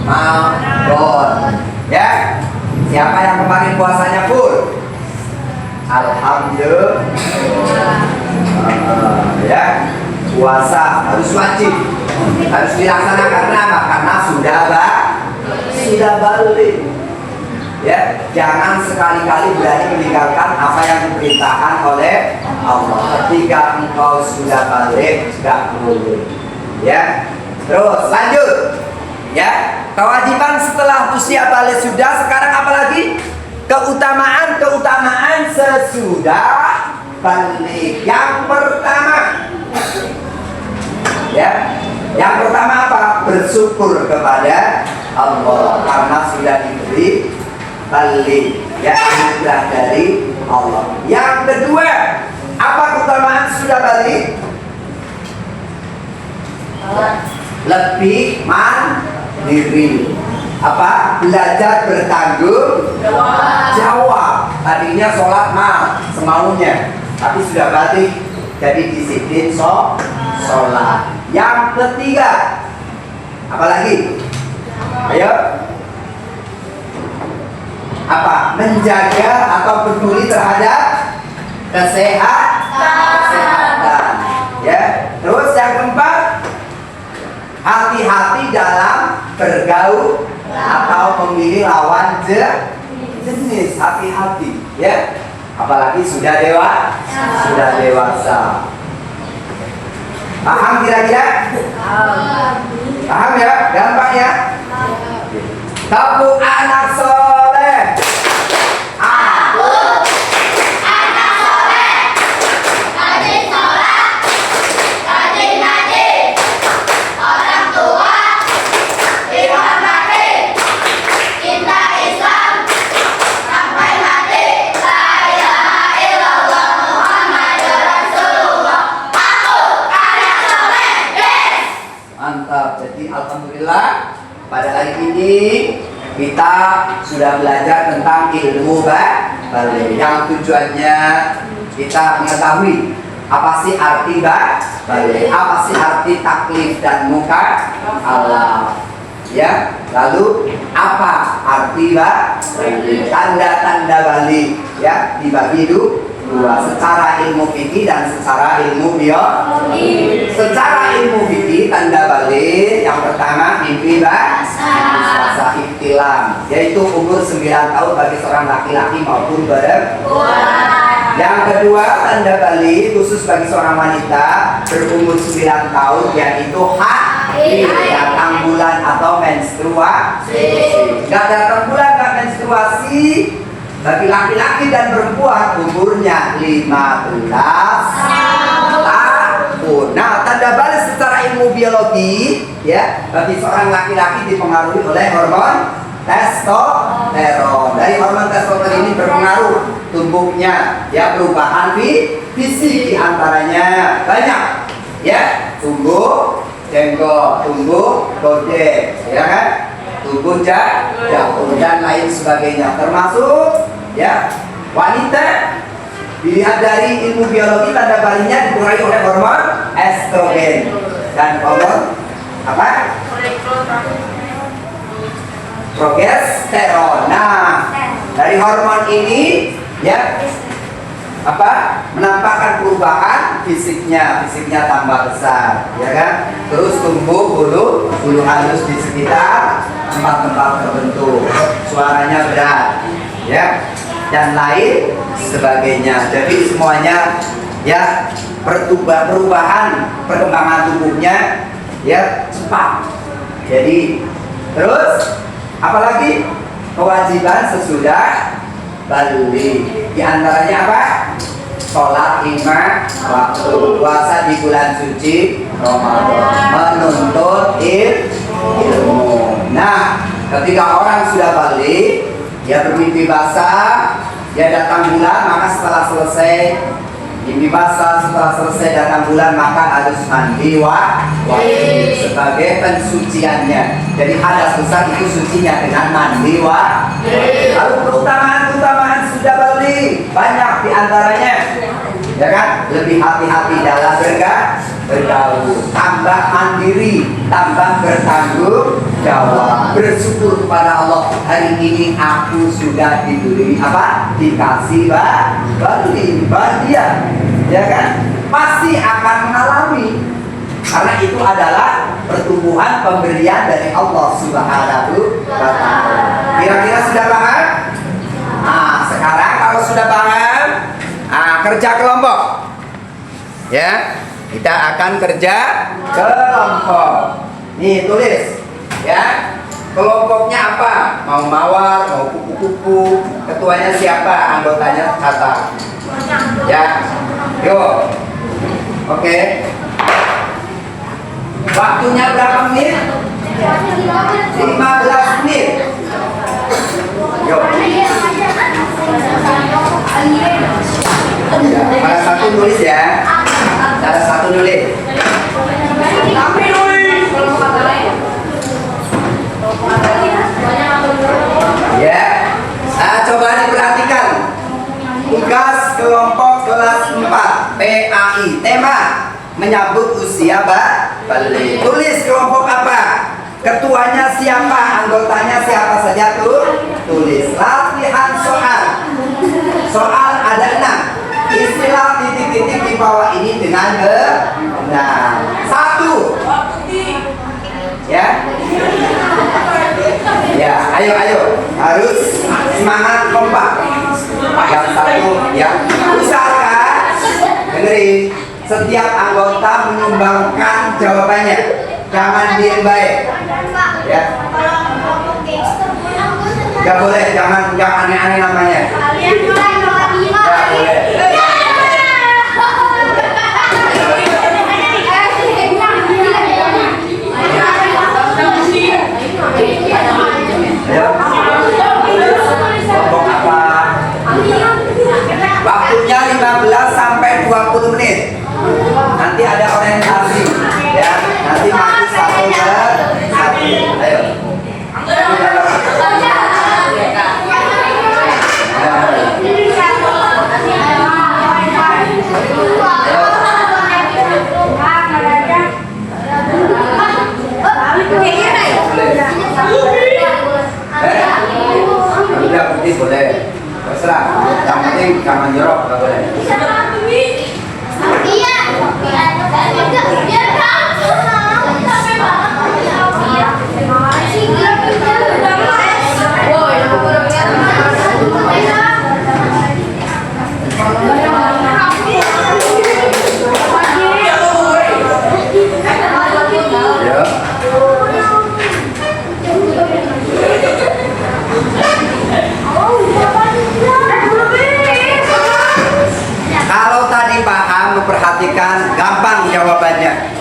A: Ramadan. Ya, siapa yang kemarin puasanya full? Alhamdulillah. Ya, puasa harus wajib, harus dilaksanakan. Kenapa? Karena sudah balik. Ya, jangan sekali-kali berani meninggalkan apa yang diperintahkan oleh Allah. Ketika engkau sudah balik, tidak boleh. Ya, terus lanjut. Ya, kewajiban setelah usia balik sudah. Sekarang apa lagi? Keutamaan sesudah balik. Yang pertama, ya, yang pertama apa? Bersyukur kepada Allah karena sudah diberi balik, ya, anugerah dari Allah. Yang kedua, apa keutamaan sudah balik? Lebih mandiri. Apa? Belajar bertanggung jawab. Tadinya sholat semaunya, tapi sudah balik jadi disiplin sholat. Yang ketiga, apa lagi? Ayo. Apa? Menjaga atau peduli terhadap kesehatan. Ya. Terus yang keempat, hati-hati dalam bergaul atau memilih lawan jenis. Hati-hati, ya. Apalagi sudah dewasa. Paham kira-kira? Paham ya? Gampang ya? Tepuk anak soleh. Aku anak soleh, rajin sholat, rajin ngaji, orang tua dihormati, cinta Islam sampai mati. La ilaha illallah Muhammadur Rasulullah. Aku anak soleh. Yes. Mantap. Jadi alhamdulillah, pada hari ini kita sudah belajar tentang ilmu balik, yang tujuannya kita mengetahui apa sih arti balik, apa sih arti taklif dan muka Allah, ya. Lalu apa arti balik, tanda-tanda balik, ya, dibagi dua, secara ilmu fikih dan secara ilmu biologi. Secara ilmu fikih, tanda balik yang pertama mimpi basah ihtilam, yaitu umur 9 tahun bagi seorang laki-laki maupun perempuan. Yang kedua, tanda balik khusus bagi seorang wanita berumur 9 tahun, yaitu haid, datang bulan atau menstruasi. Gak datang bulan, gak menstruasi bagi laki-laki dan perempuan umurnya 15 tahun. Nah, tanda balik secara ilmu biologi, ya, bagi seorang laki-laki dipengaruhi oleh hormon testosteron. Dari hormon testosteron ini berpengaruh tumbuhnya, ya, perubahan fisik, diantaranya banyak, ya, tumbuh jenggot, tumbuh kode, ya kan, tumbuh jagung dan lain sebagainya, termasuk, ya, wanita. Dilihat dari ilmu biologi, tanda baliknya dipengaruhi oleh hormon estrogen dan hormon apa? Progesteron. Nah, dari hormon ini ya apa? Menampakkan perubahan fisiknya tambah besar, ya kan? Terus tumbuh bulu halus di sekitar tempat-tempat tertentu. Suaranya berat, ya, dan lain sebagainya. Jadi semuanya ya perubahan perkembangan tubuhnya ya cepat. Jadi terus apalagi kewajiban sesudah balik, di antaranya apa? Sholat 5 waktu, puasa di bulan suci Ramadan, menuntut ilmu. Nah, ketika orang sudah balik, dia bermimpi basah, dia datang bulan, maka setelah selesai mimpi basah, setelah selesai datang bulan, maka harus mandi wajib sebagai pensuciannya. Jadi hadas besar itu sucinya dengan mandi wajib. Lalu keutamaan sudah balik banyak diantaranya, ya kan? Lebih hati-hati dalam bergaul, tambah mandiri, tambah bertanggung jawab, bersyukur kepada Allah, hari ini aku sudah diberi apa? Dikasih bahagia, ya kan? Pasti akan mengalami, karena itu adalah pertumbuhan pemberian dari Allah Subhanahu wa Ta'ala. Kira-kira sudah paham? Nah, sekarang kalau sudah paham, kerja kelompok, ya. Kita akan kerja kelompok. Nih tulis, ya. Kelompoknya apa? Mau mawar, mau kupu-kupu. Ketuanya siapa? Anggotanya kata. Ya. Yuk. Oke. Waktunya berapa menit? 15 menit. Yuk. Ya, salah satu nulis ya. Salah satu nulis. Ya. Coba diperhatikan. Tugas kelompok kelas 4 PAI. Tema menyambut usia balik. Tulis kelompok apa? Ketuanya siapa? Anggotanya siapa saja tuh? Tulis. Latihan soal. Soal ada 6. Istilah titik-titik di bawah ini dengan benar. 1. Ya. Ya, ayo. Harus semangat kompak. Yang 1 ya. Usahakan dengerin. Setiap anggota menyumbangkan jawabannya. Jangan diem baik. Ya. Gak boleh, jangan aneh-aneh namanya. Gak boleh. Ya. Kelompok apa? Waktunya 15 sampai 20 menit. Nanti ada orientasi, ya. Nanti maju 1 per 1. Ayo. Udah putih boleh, terserah. Yang penting jangan jorok, nggak boleh. Kalau tadi paham, memperhatikan, gampang jawabannya.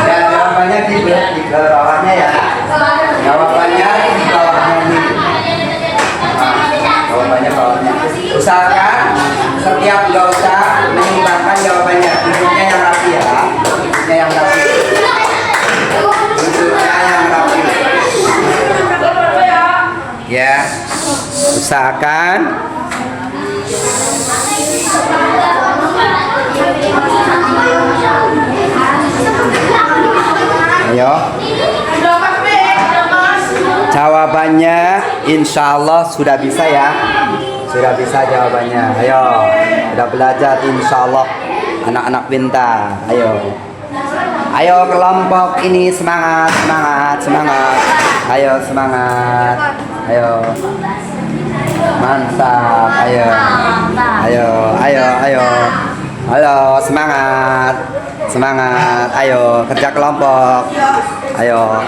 A: Ya, jawabannya di bawahnya ya. Jawabannya di bawahnya ini. Ya, usahakan. Ayo. Jawabannya insya Allah sudah bisa ya. Sudah bisa jawabannya. Ayo, sudah belajar insya Allah. Anak-anak pintar. Ayo. Ayo kelompok ini semangat, semangat, semangat. Ayo semangat. Ayo. Mantap. Ayo. Ayo, ayo, ayo. Halo, semangat. Semangat. Ayo, kerja kelompok. Ayo.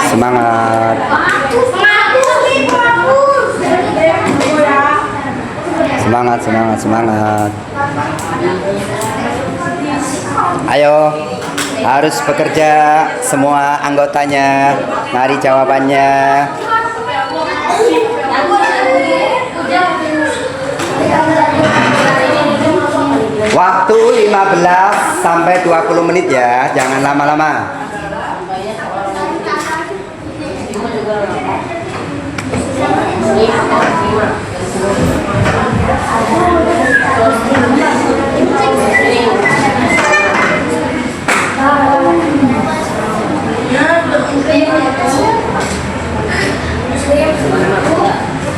A: Semangat. Semangat, semangat, semangat. Ayo, harus bekerja semua anggotanya. Mari jawabannya. Waktu 15 sampai 20 menit ya, jangan lama-lama.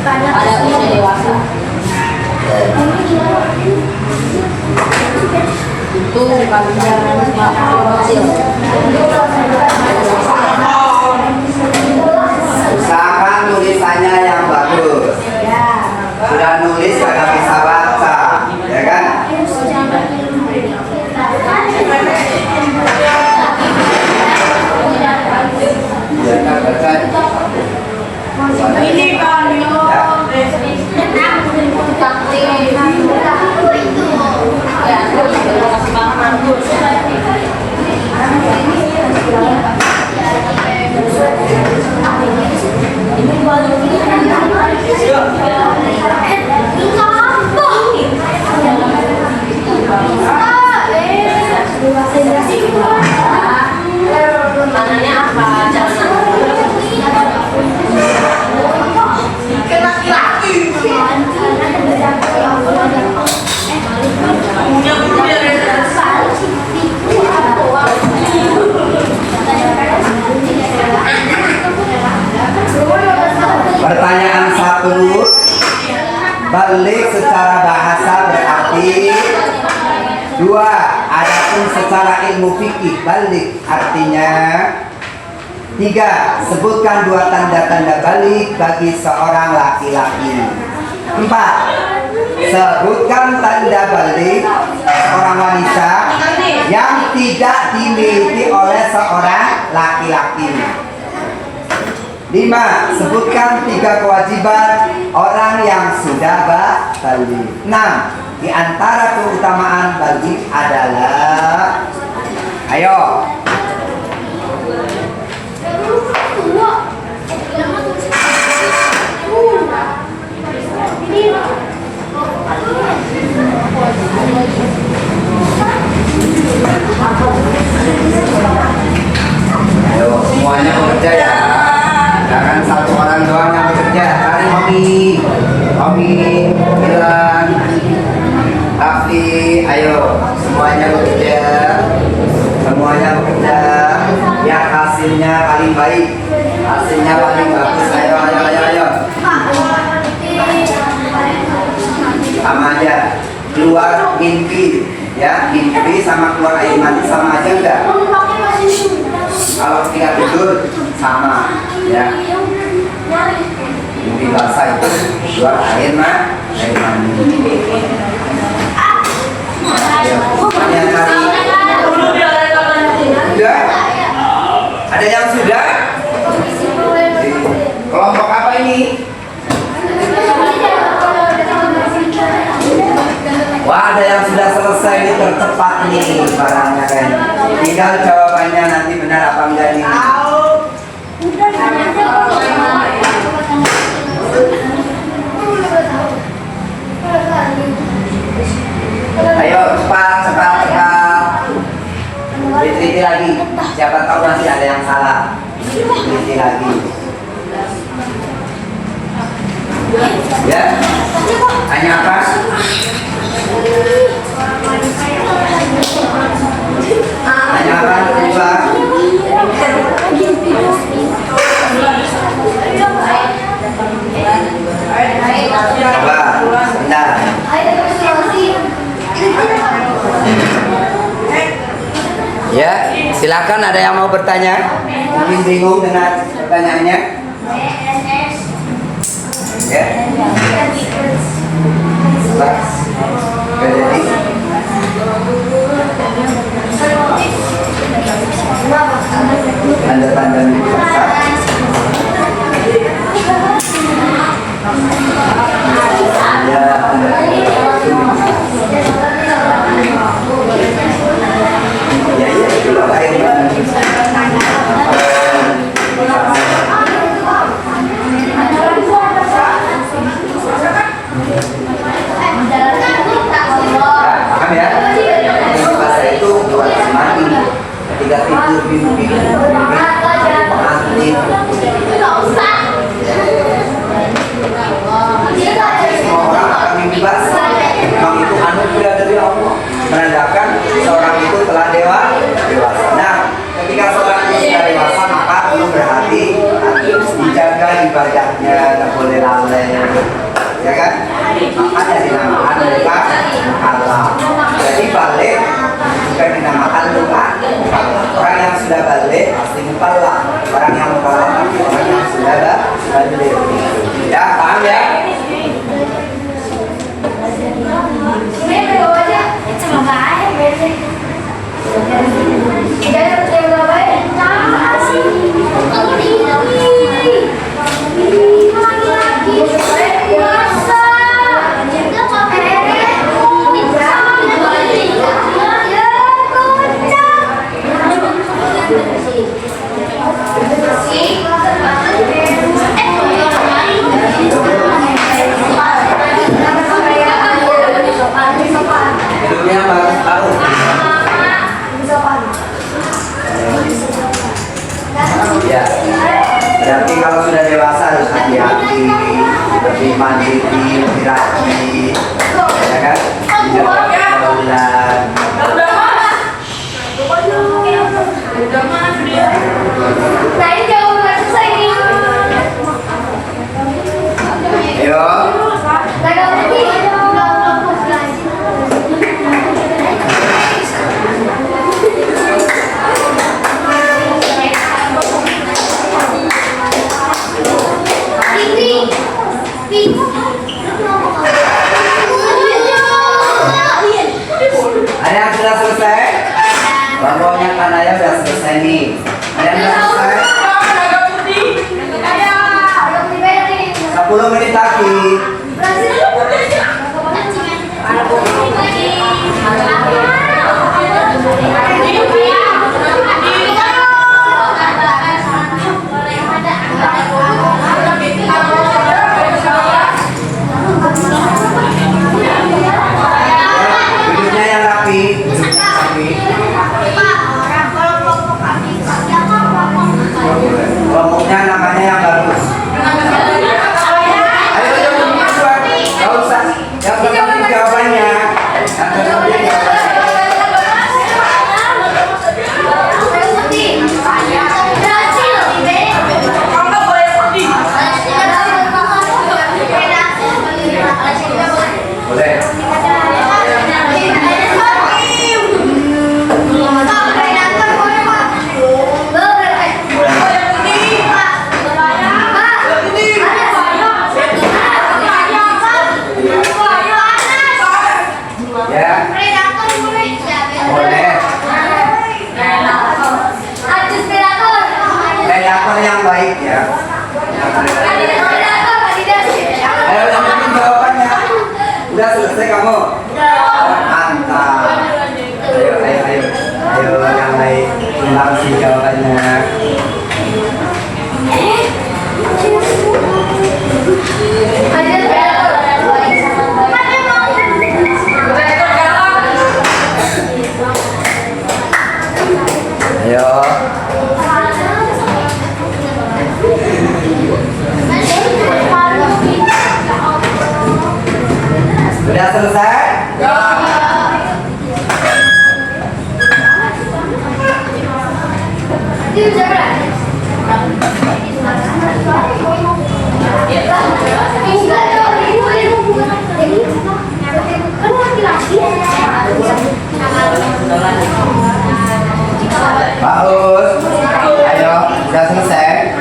C: Pada usia dewasa itu bukan kecil.
A: Usahakan tulisannya yang bagus. Sudah nulis kagak bisa baca, ya kan?
C: Ini kan mananya apa?
A: Pertanyaan 1, balik secara bahasa berarti 2, adapun secara ilmu fikih balik artinya 3, sebutkan 2 tanda-tanda balik bagi seorang laki-laki. 4, sebutkan tanda balik seorang wanita yang tidak dimiliki oleh seorang laki-laki. 5, sebutkan 3 kewajiban orang yang sudah balik. 6, di antara keutamaan balik adalah, ayo. Ayo, semuanya bekerja ya. Jangan satu orang doang yang bekerja. Cari Homi, Milan, Raffi, ayo semuanya bekerja. Semuanya bekerja. Biar hasilnya paling baik. Hasilnya paling bagus. Ayo, ayo, ayo, ayo. Sama aja. Keluar mimpi, ya mimpi sama keluar air mati sama aja enggak? Kalau ketika tidur sama, ya. Mimpi basah itu keluar air mani. Ya, semuanya cari. Sudah? Ada yang sudah? Kelompok apa ini? Wah, ada yang sudah selesai, ini tercepat nih barangnya kan. Tinggal jawabannya nanti benar apa enggak nih. Ayo cepat, cepat, cepat. Diteliti lagi. Siapa tahu masih ada yang salah. Teliti lagi. Ya, tanya apa? Tanya apa? Coba. Coba, sebentar. Ya, silakan ada yang mau bertanya? Mungkin bingung dengan pertanyaannya? Ya. Gak jadi. Tanda-tanda puasa. Ya, ya itu loh air. Paham ya? Puasa itu buat mati. Ketika tidur mimpi mati. Semua orang akan mimpi basah. Memang itu anugerah dari Allah, menandakan seorang itu telah dewasa. Nah, ketika seorang itu sudah dewasa, maka perlu berhati-hati, dijaga ibadahnya, tidak boleh lalai, ya kan? Makanya dinamakan luka halal. Jadi balik bukan dinamakan luka. Orang yang sudah balik pasti mukallaf. Orang yang mukallaf pasti orang yang sudah balik. Ya, paham ya? Hidupnya baru. Ya, berarti kalau sudah dewasa harus hati-hati, lebih mandiri, lebih rajin, ya kan? Tidak bulan. Ayo. Ada yang sudah selesai? Kelompoknya Kanaya sudah selesai nih. Ada yang sudah selesai? 10 menit lagi. Duduknya yang rapi. Kelompoknya namanya yang bagus. Ayo buat. Gak usah. Yang penting jawabannya. Yang penting jawabannya. Boleh. Ya. Boleh. Predator yang baik ya. Ayo yang penting jawabannya. Udah selesai kamu? Mantap. Ayo yang baik. Langsung jawabannya. Ayo. selesai? Pak Us, ayo, sudah selesai?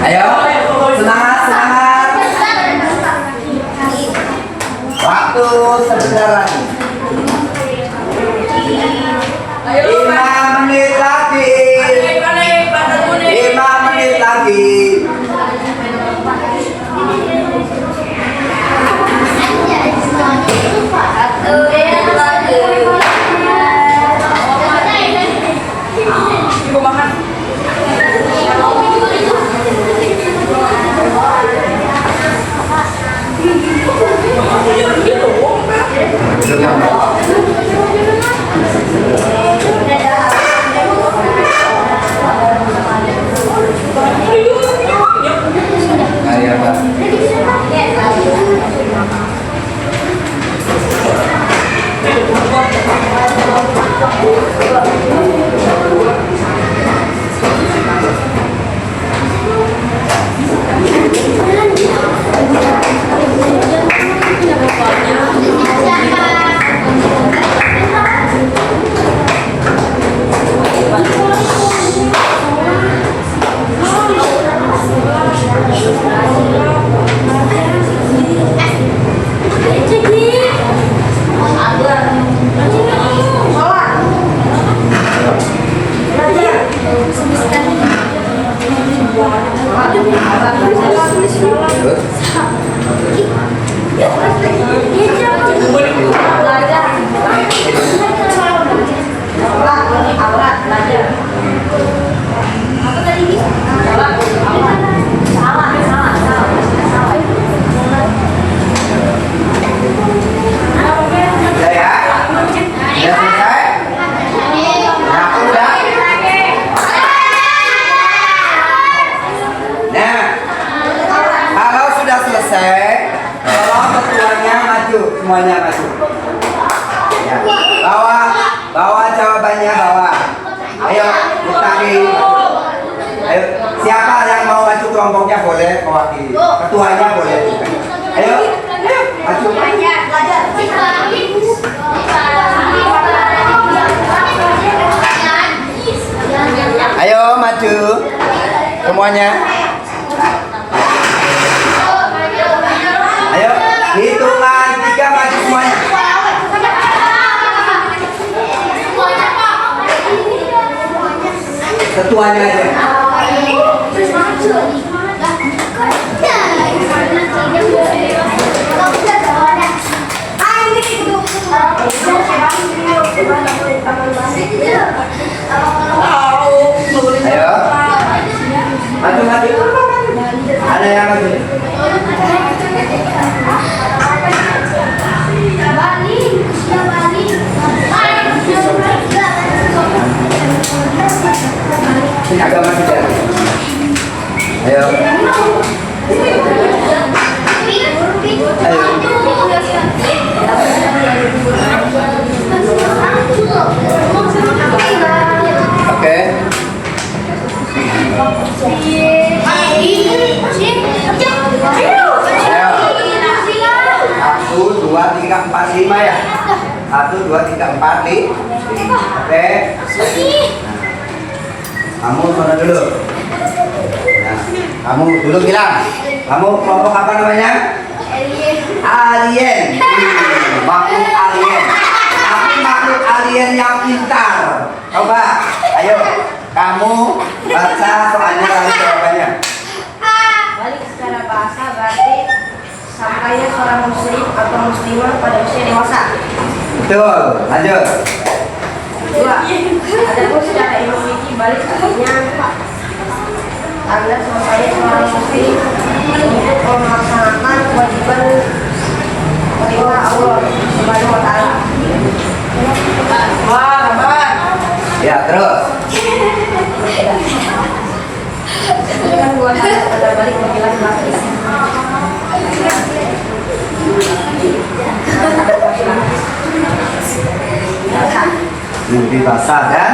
A: Ayo, semangat, semangat. Waktu sebentar lagi. 5 menit lagi. 5 menit lagi. Ayo, Pak. Udah ya? Udah selesai? Nah, udah. Nah, kalau sudah selesai, tolong ketuanya maju, semuanya maju. Ya. Bawa jawabannya, bawa. Ayo, Mutari. Ayo, siapa yang mau maju kelompoknya boleh mewakili. Ketuanya boleh juga. Ayo, maju. Ayo maju semuanya. Ayo, hitungan 3 maju semuanya. Ketuanya aja. Ayo, maju maju. Ada yang maju. Agak maju deh. Ayo. Ayo. Oke. Ayo. 1, 2, 3, 4, 5 ya. 1, 2, 3, 4, 5. Oke. Kamu sana dulu. Nah, kamu dulu bilang. Kamu kelompok apa namanya? Alien. Makhluk alien. Tapi makhluk alien yang pintar. Coba, ayo. Kamu baca soalnya lalu jawabannya.
C: Balik secara bahasa berarti sampainya seorang muslim atau muslimah pada usia dewasa.
A: Betul, lanjut.
C: 2. Adapun secara ilmu fikih balik artinya Anda sebagai seorang muslim untuk melaksanakan kewajiban perintah Allah Subhanahu wa taala.
A: Ya, terus.
C: Kan buat pada balik bagi laki-laki.
A: Mimpi basah dan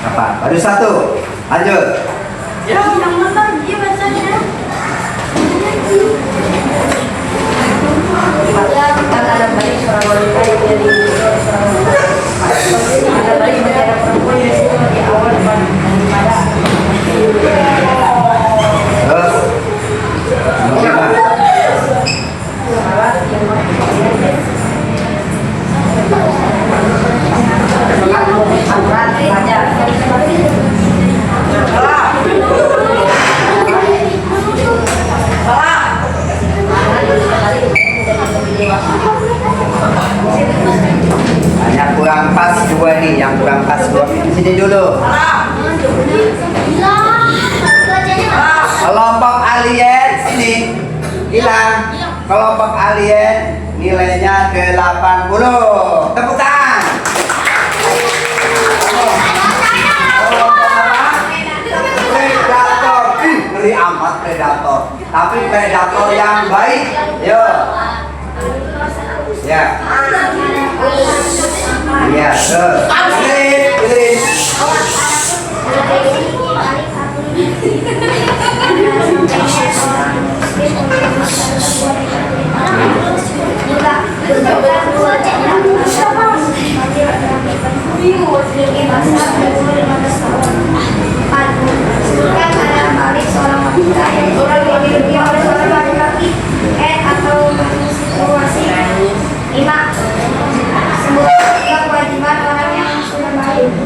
A: apa? Baru satu. Lanjut.
B: Yang benar dia bacanya.
C: Kan ada balik seorang wanita yang jadi seorang wanita. Ada balik bagi anak perempuan yang itu di awal daripada
A: Terus. Bagaimana?
C: salat yang aurat saja.
A: Hanya kurang pas dua nih, yang kurang pas dua. Sini dulu. Kelompok alien sini hilang. Kelompok alien nilainya 80. Tepuk tangan. Predator. Ngeri amat predator. Tapi predator yang baik. Yo. Ya. Iya, terus. Dengerin.
B: Seorang wanita yang dimiliki oleh seorang laki-laki atau situasi 5. Sebutkan kewajiban orang yang sudah baik. 2.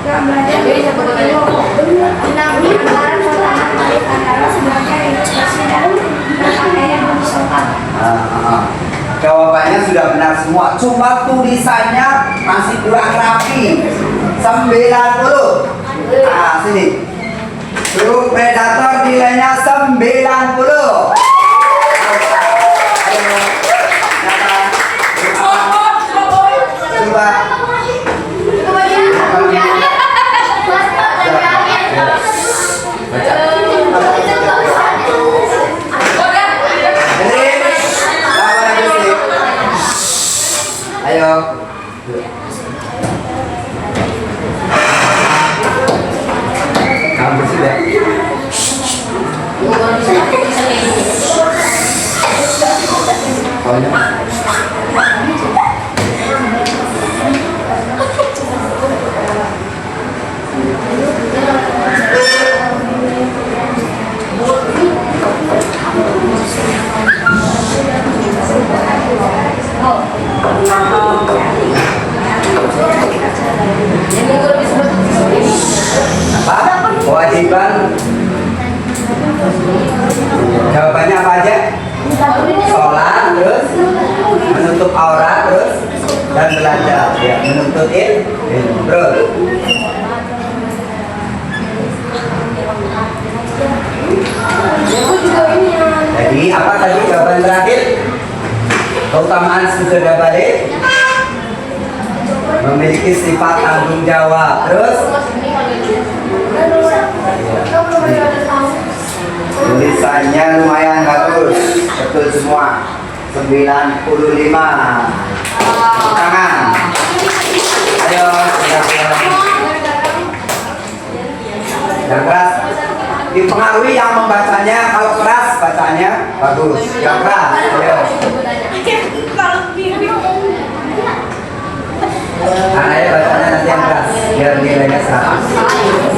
B: Gak belajar bisa berilmu. 6. Di antara pertanyaan baik adalah sebagai ilustrasi dan berpakaian yang sopan.
A: Jawabannya sudah benar semua, cuma tulisannya masih kurang rapi. 90. Nah, sini. Tuh, predator nilainya 90. Coba. Ayo. Kamu sudah. Apa? Kewajiban. Jawabannya apa aja? Sholat, terus menutup aurat, terus dan belajar. Ya, menuntut ilmu. Terus. Jadi apa tadi jawaban terakhir? Keutamaan sudah balik. Memiliki sifat tanggung jawab. Terus tulisannya lumayan bagus. Betul semua. 95. Tangan. Ayo, yang keras. Dipengaruhi yang membacanya. Kalau keras bacanya bagus. Yang keras. Ayo. Ayo bacanya nanti yang keras. Biar nilainya 100.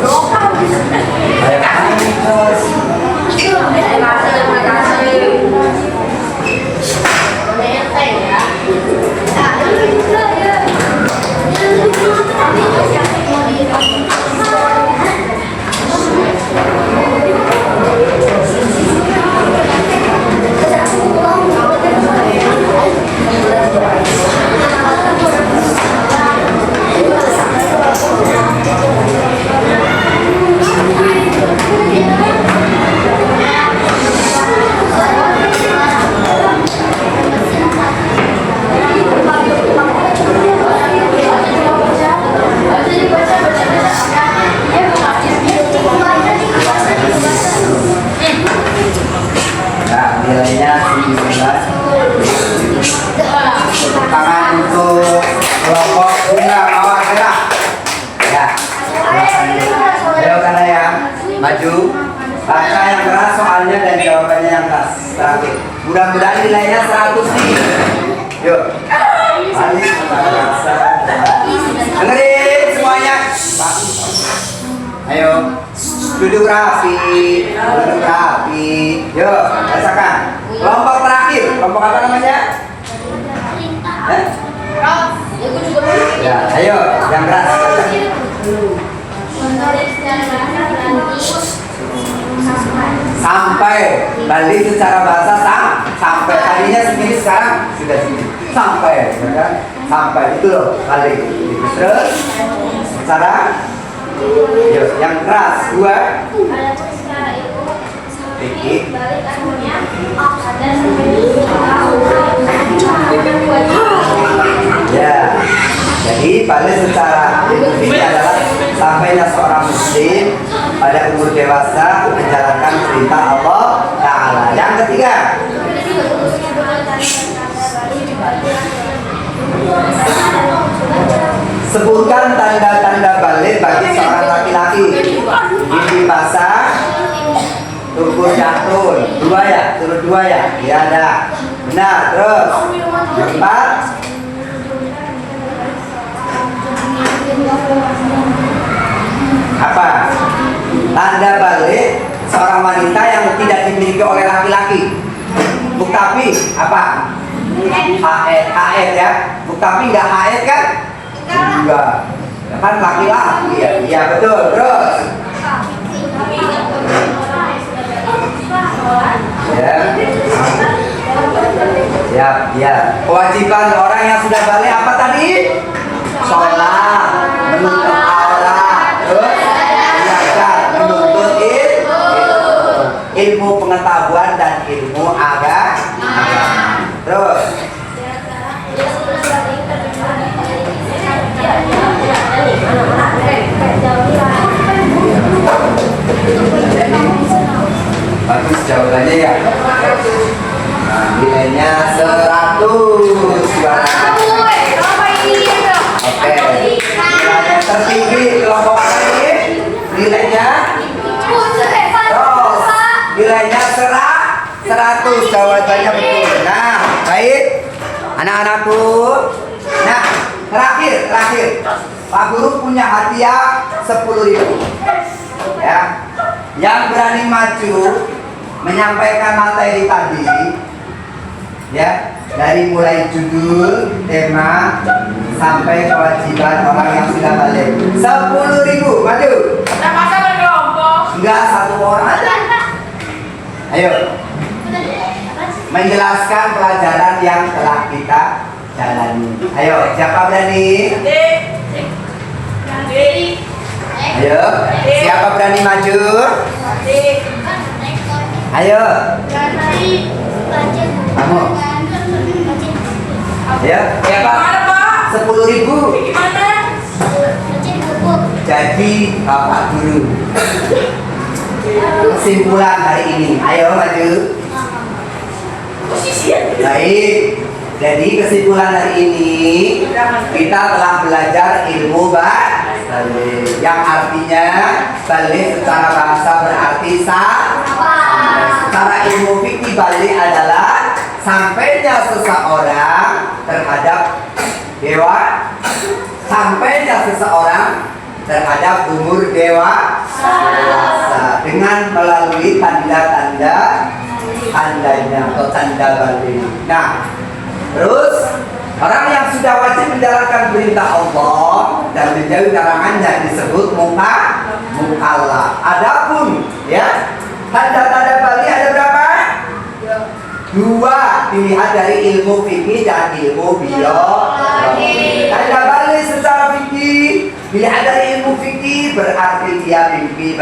A: Duduk rapi. Duduk rapi. Yuk, rasakan. Kelompok terakhir. Kelompok apa namanya? Eh? Ya, ayo, yang keras. Sampai. Balik secara bahasa sampai. Tadinya segini, sekarang sudah segini. Sampai, ya kan? Sampai itu loh, balik. Terus, secara. Yuk, yang keras. 2. Dikit. Ya, jadi balik secara ini adalah sampainya seorang muslim pada umur dewasa menjalankan perintah Allah Ta'ala. Yang ketiga, sebutkan tanda-tanda balik bagi seorang laki-laki. Ini basah, tubuh jatuh. 2 ya, turut 2 ya. Ya ada. Benar, terus. Yang 4. Apa? Tanda balik seorang wanita yang tidak dimiliki oleh laki-laki. Buktapi apa? Haid ya. Buktapi nggak haid kan? Enggak. Kan laki-laki ya. Iya betul. Terus. Ya. Kewajiban orang yang sudah balik apa tadi? Sholat, menutup aurat, terus menuntut ilmu pengetahuan dan ilmu agama. Terus bagus jawabannya ya. Nah, nilainya 100. Oke. Nilainya tertinggi kelompok apa ini? Nilainya terus. Nilainya 100. Jawabannya betul. Nah, baik. Anak-anakku. Nah, terakhir. Pak Guru punya hadiah 10.000. Ya. Yang berani maju menyampaikan materi tadi, ya, dari mulai judul, tema, sampai kewajiban orang yang sudah balik. 10.000, maju.
C: Masa berkelompok?
A: Enggak, 1 orang aja. Ayo, menjelaskan pelajaran yang telah kita jalani. Ayo, siapa berani? Ayo, siapa berani maju? Ayo, kamu. Ya, siapa? 10.000. Jadi Bapak Guru. Kesimpulan hari ini. Ayo maju. Baik. Jadi kesimpulan hari ini kita telah belajar ilmu balik, yang artinya balik secara bahasa berarti secara ilmu fikih balik adalah sampainya seseorang terhadap sampainya seseorang terhadap umur dewasa dengan melalui tandanya atau tanda balik. Nah, terus orang yang sudah wajib menjalankan perintah Allah dan menjauhi larangannya disebut mukallaf. Adapun ya tanda-tanda balik ada berapa? 2, dilihat dari ilmu fikih dan ilmu biologi. Tanda balik secara fikih dilihat dari ilmu fikih berarti dia mimpi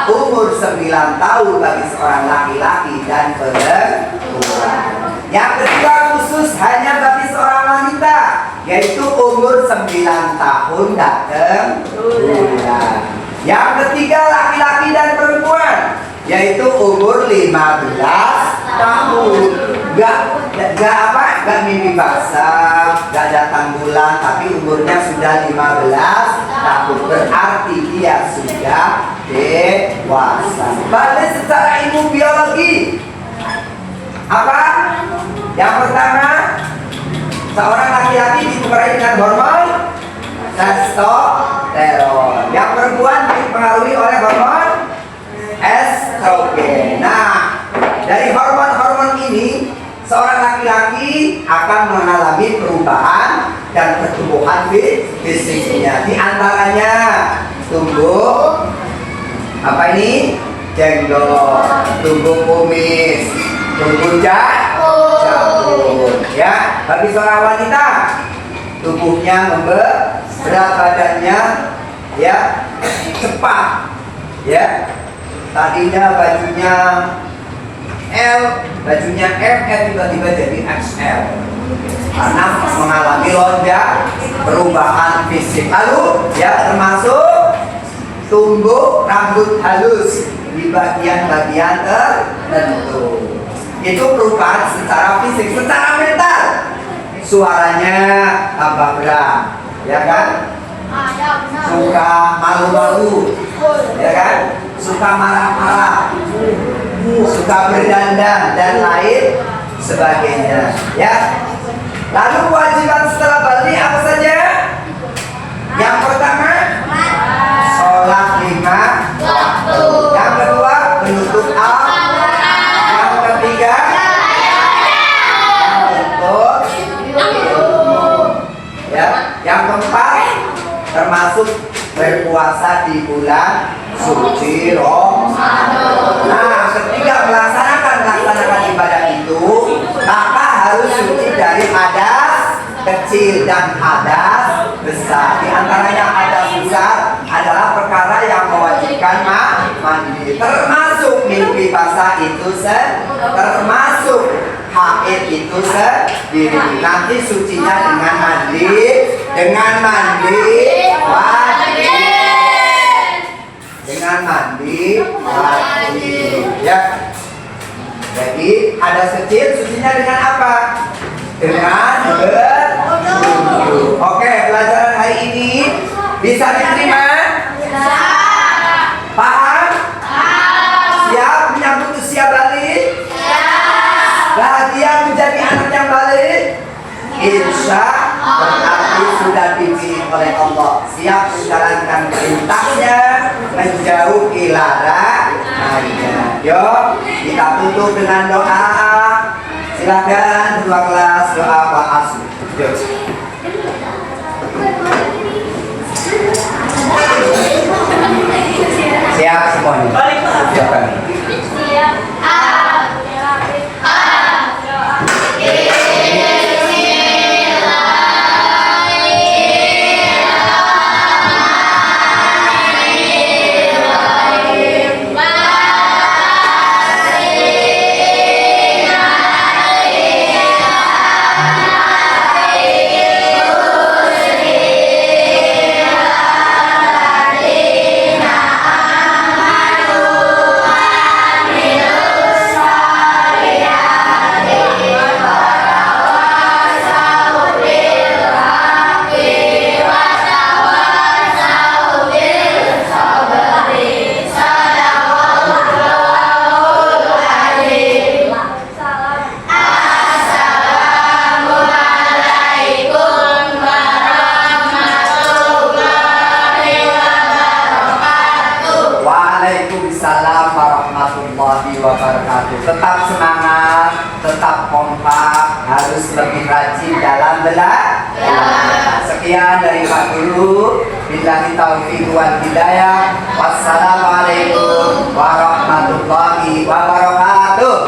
A: umur 9 tahun bagi seorang laki-laki dan perempuan. Yang kedua khusus hanya bagi seorang wanita, yaitu umur 9 tahun datang bulan. Yang ketiga laki-laki dan perempuan, yaitu umur 15 tahun. Gak mimpi basah, gak datang bulan, tapi umurnya sudah 15 tahun. Berarti dia sudah dewasa. Balik secara ilmu biologi. Apa? Yang pertama, seorang laki-laki dipengaruhi dengan hormon testosteron. Yang perempuan dipengaruhi oleh hormon akan mengalami perubahan dan pertumbuhan fisiknya. Di antaranya tumbuh apa ini? Jenggot, tumbuh kumis, tumbuh janggut. Ya, bagi seorang wanita tubuhnya berat badannya ya cepat ya. Tadinya bajunya L, bajunya M, tiba-tiba jadi XL karena mengalami lonjak perubahan fisik. Lalu ya termasuk tumbuh rambut halus di bagian-bagian tertentu. Itu perubahan secara fisik. Secara mental, suaranya tambah berat, ya kan? Suka malu-malu, ya kan? Suka marah-marah, suka berdandan dan lain sebagainya, ya. Lalu kewajiban setelah balik apa saja? Yang pertama, sholat 5 waktu. Yang kedua, menutup aurat. Yang ketiga, menutup ilmu. Ya. Yang keempat, termasuk berpuasa di bulan suci Ramadan. Nah, ketika melaksanakan ibadah itu, maka harus suci dari hadas kecil dan hadas besar. Di antaranya hadas besar adalah perkara yang mewajibkan mandi, termasuk mimpi basah itu termasuk haid itu sendiri. Nanti sucinya dengan mandi wajib, ya. Jadi hadas kecil sucinya dengan apa? Dengan berwudu. Oke, pelajaran hari ini bisa diterima? Paham? Siap menyambut usia balik? Bahagia menjadi anak yang balik? Insya berarti sudah dipilih oleh Allah. Siap menjalankan perintahnya, menjauhi larangannya. Yuk, kita tutup dengan doa. Silakan dua kelas doa Pak Asu. Yuk. Siap semuanya. Siapkan. Waalaikumsalam warahmatullahi wabarakatuh. Tetap semangat, tetap kompak, harus lebih rajin dalam belajar. Sekian dari Pak Guru. Billahi taufiq wal hidayah. Wassalamualaikum warahmatullahi wabarakatuh.